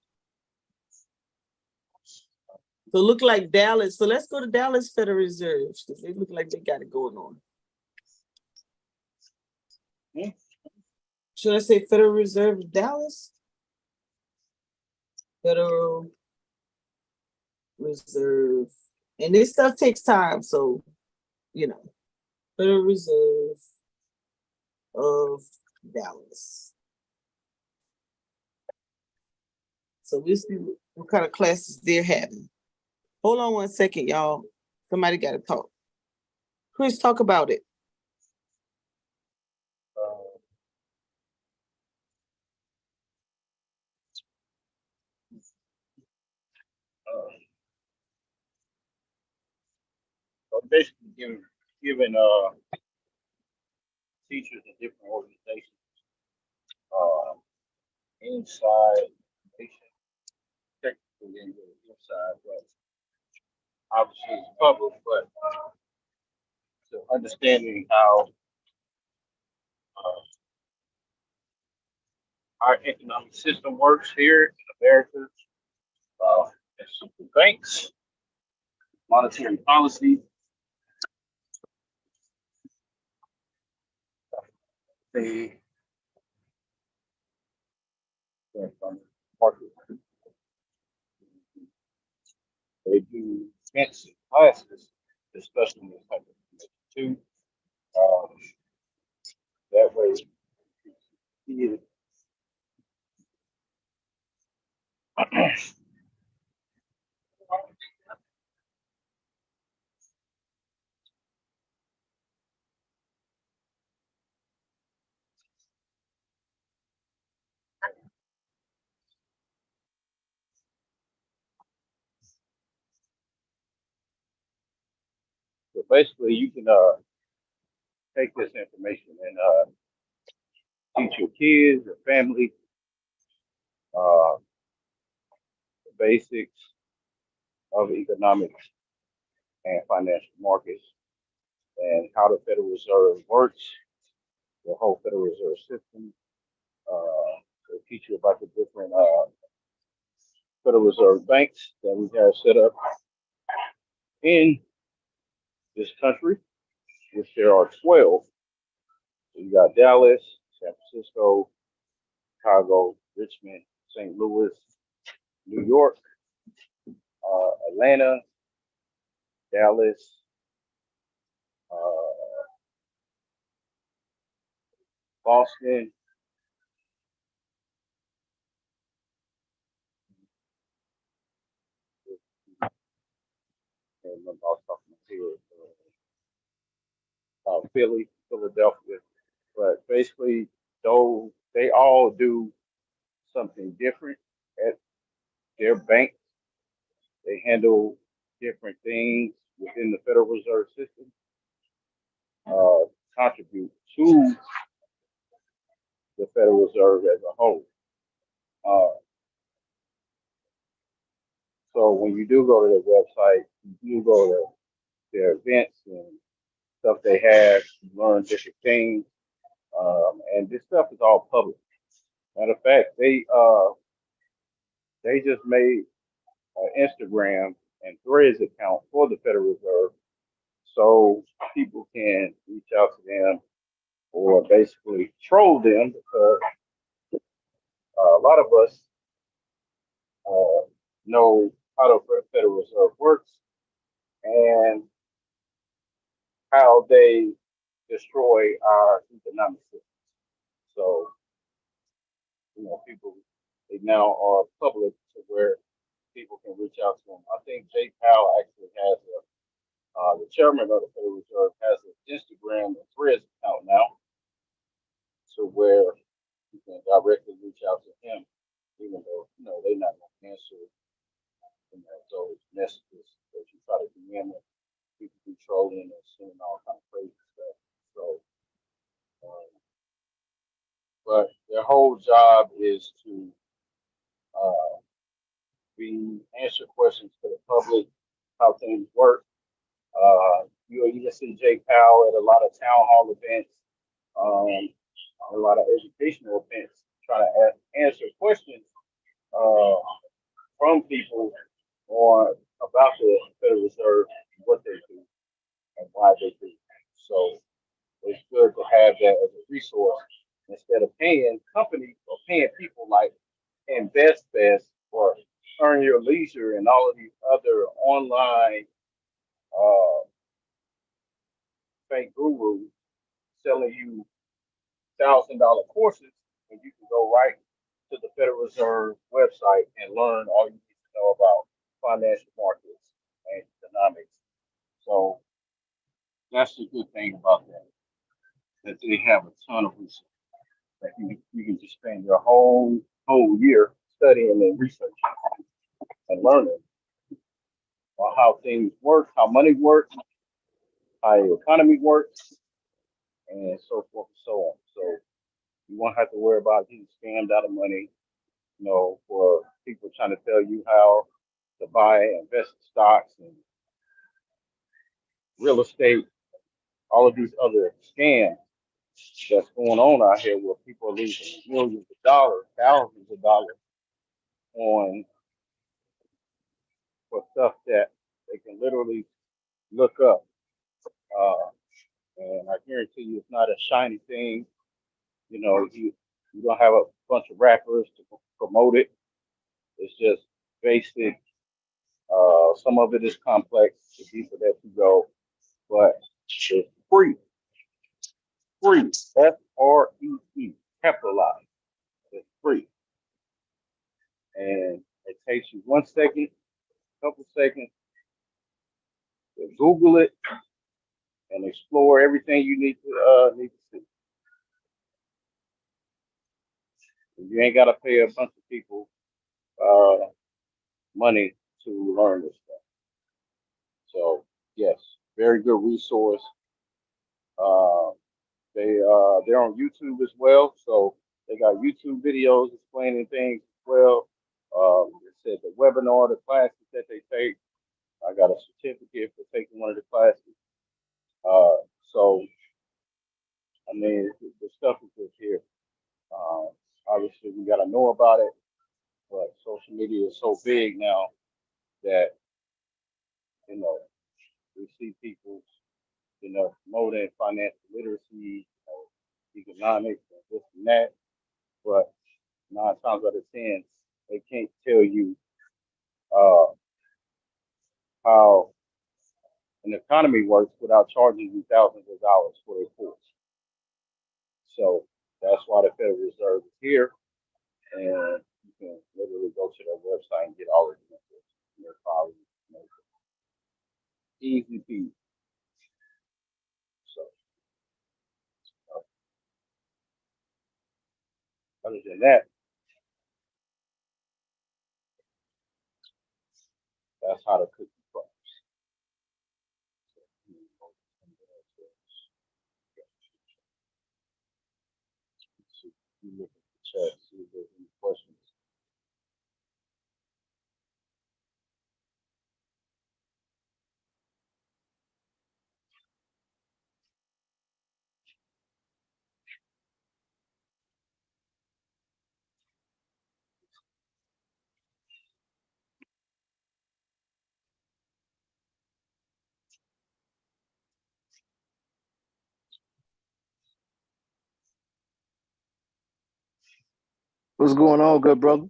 So look like Dallas. So let's go to Dallas Federal Reserve because they look like they got it going on. Should I say Federal Reserve of Dallas? Federal Reserve. And this stuff takes time. So, Federal Reserve of Dallas. So we'll see what kind of classes they're having. Hold on one second, y'all. Somebody got to talk. Chris, talk about it. Basically giving teachers in different organizations inside the nation, technically inside, but obviously it's public, but to understanding how uh, our economic system works here in America, uh, and central banks, monetary policy, they market, they do fancy classes, especially in this type of information too. Um, that way, kids so basically you can take this information and teach your kids, your family, uh, the basics of economics and financial markets and how the Federal Reserve works, the whole Federal Reserve system. They'll teach you about the different Federal Reserve banks that we have set up in this country, which there are 12. So you got Dallas, San Francisco, Chicago, Richmond, St. Louis, New York, Atlanta, Dallas, uh, Boston, and I was talking here, Philly, Philadelphia. But basically, though they all do something different at their bank, they handle different things within the Federal Reserve System, uh, contribute to the Federal Reserve as a whole. Uh, so when you do go to their website, you do go to their events and stuff they have, you learn different things, and this stuff is all public. Matter of fact, they just made an Instagram and Threads account for the Federal Reserve, so people can reach out to them or basically troll them because a lot of us uh, know how the Federal Reserve works and how they destroy our economic system. So, people they now are public to where people can reach out to them. I think Jay Powell actually has the chairman of the Federal Reserve has an Instagram and Threads account now, to where you can directly reach out to him, even though they're not going to answer those messages that you try to DM and people be trolling and sending all kind of crazy stuff. So, um, but their whole job is to uh, be answer questions to the public, how things work. You'll even see Jay Powell at a lot of town hall events, um, a lot of educational events, trying to answer questions uh, from people on about the Federal Reserve, what they do, and why they do. So it's good to have that as a resource instead of paying companies or paying people like InvestBest or Earn Your Leisure and all of these other online uh, fake gurus selling you $1,000 courses when you can go right to the Federal Reserve website and learn all you need to know about financial markets and economics. So that's the good thing about that they have a ton of resources that you can just spend your whole year studying and researching and learning on how things work, how money works, how the economy works, and so forth and so on. So you won't have to worry about getting scammed out of money, for people trying to tell you how to buy and invest in stocks and real estate, all of these other scams that's going on out here where people are losing millions of dollars, thousands of dollars on for stuff that they can literally look up. Uh, and I guarantee you it's not a shiny thing. You don't have a bunch of rappers to promote it. It's just basic. Some of it is complex, the deeper that you go, but it's free. Free. FREE. Capitalized. It's free. And it takes you 1 second, couple seconds to Google it and explore everything you need to see. You ain't gotta pay a bunch of people uh, money to learn this stuff. So yes, very good resource. Uh, they're on YouTube as well, so they got YouTube videos explaining things as well. It said the webinar, the classes that they take. I got a certificate for taking one of the classes. So I mean, the stuff is just here. Um, Obviously, we got to know about it, but social media is so big now that you know we see people, promoting financial literacy, economics, and this and that. But 9 times out of 10, they can't tell you uh, how an economy works without charging you thousands of dollars for their course. So that's why the Federal Reserve is here, and you can literally go to their website and get all of the information. Their files, easy peasy. So other than that, that's how the cookie crumbles. You look at the chat, see if there's any questions. What's going on, good brother?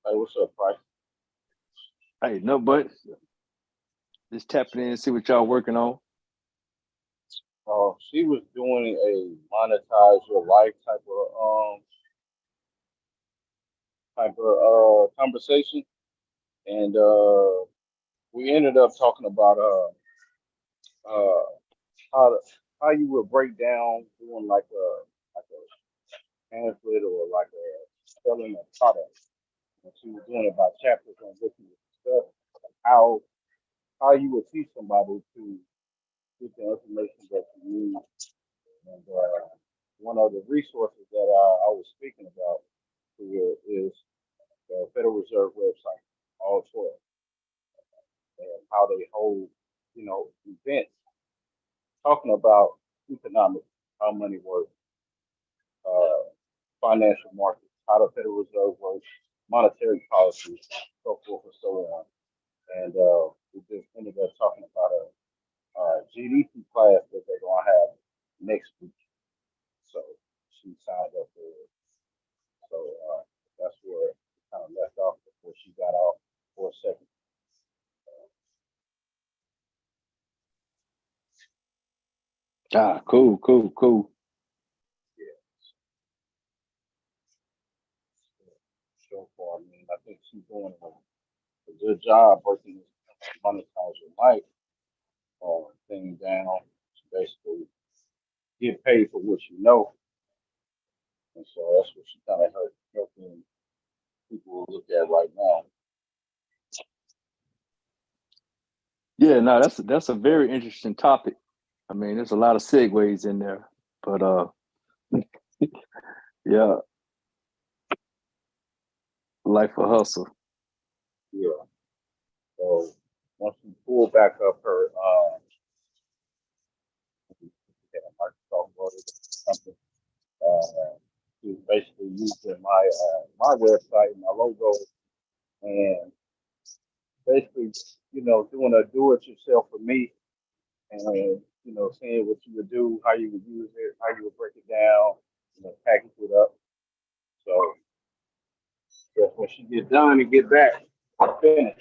Hey, what's up, Price? Hey, no, but just tapping in and see what y'all working on. She was doing a monetize your life type of conversation, and we ended up talking about uh how how you would break down doing like a pamphlet or like a selling a product. And she was doing it by chapters on different stuff, how you would teach somebody to get the information that you need. And one of the resources that I was speaking about here is the Federal Reserve website, all 12, and how they hold, events talking about economics, how money works, uh, financial markets, how the Federal Reserve works, monetary policy, so forth and so on. And we just ended up talking about a GDP class that they're going to have next week. So she signed up for it. So that's where it kind of left off before she got off for a second. Cool. Yeah, so far, I mean, I think she's doing a good job breaking this monetize your life thing down. To basically get paid for what you know. And so that's what she kind of helping people look at right now. Yeah, no, that's a very interesting topic. I mean, there's a lot of segues in there, but yeah, life a hustle. Yeah. So once you pull back up her, Microsoft Word or something, she was basically using my website, my logo, and basically, doing a do-it-yourself for me, and seeing what you would do, how you would use it, how you would break it down, package it up. So just when she get done and get back, I'm finished.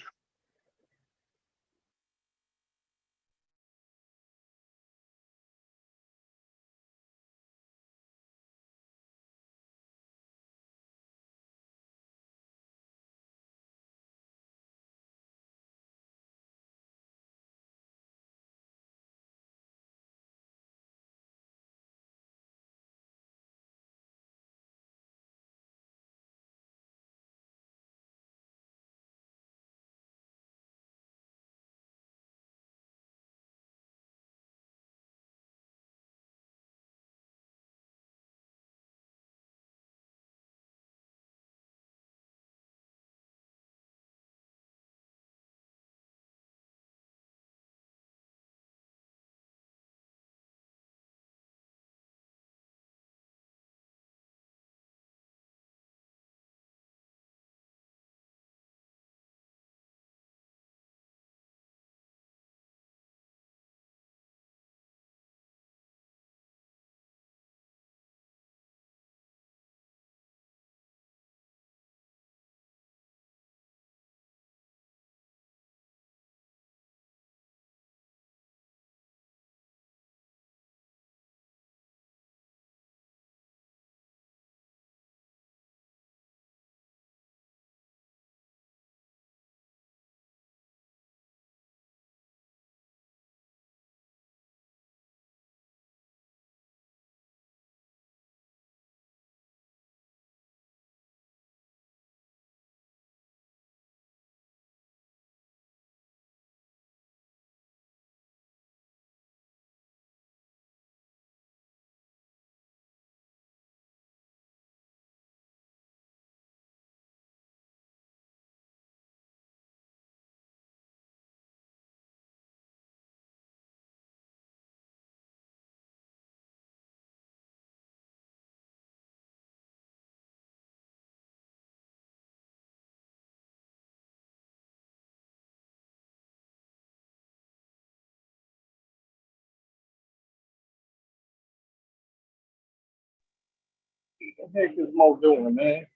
What the heck is Mo doing, man?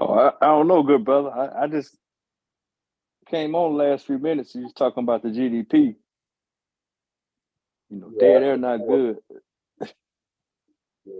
Oh, I don't know, good brother. I just came on the last few minutes. You was talking about the GDP. Yeah, Dead air not good. yeah.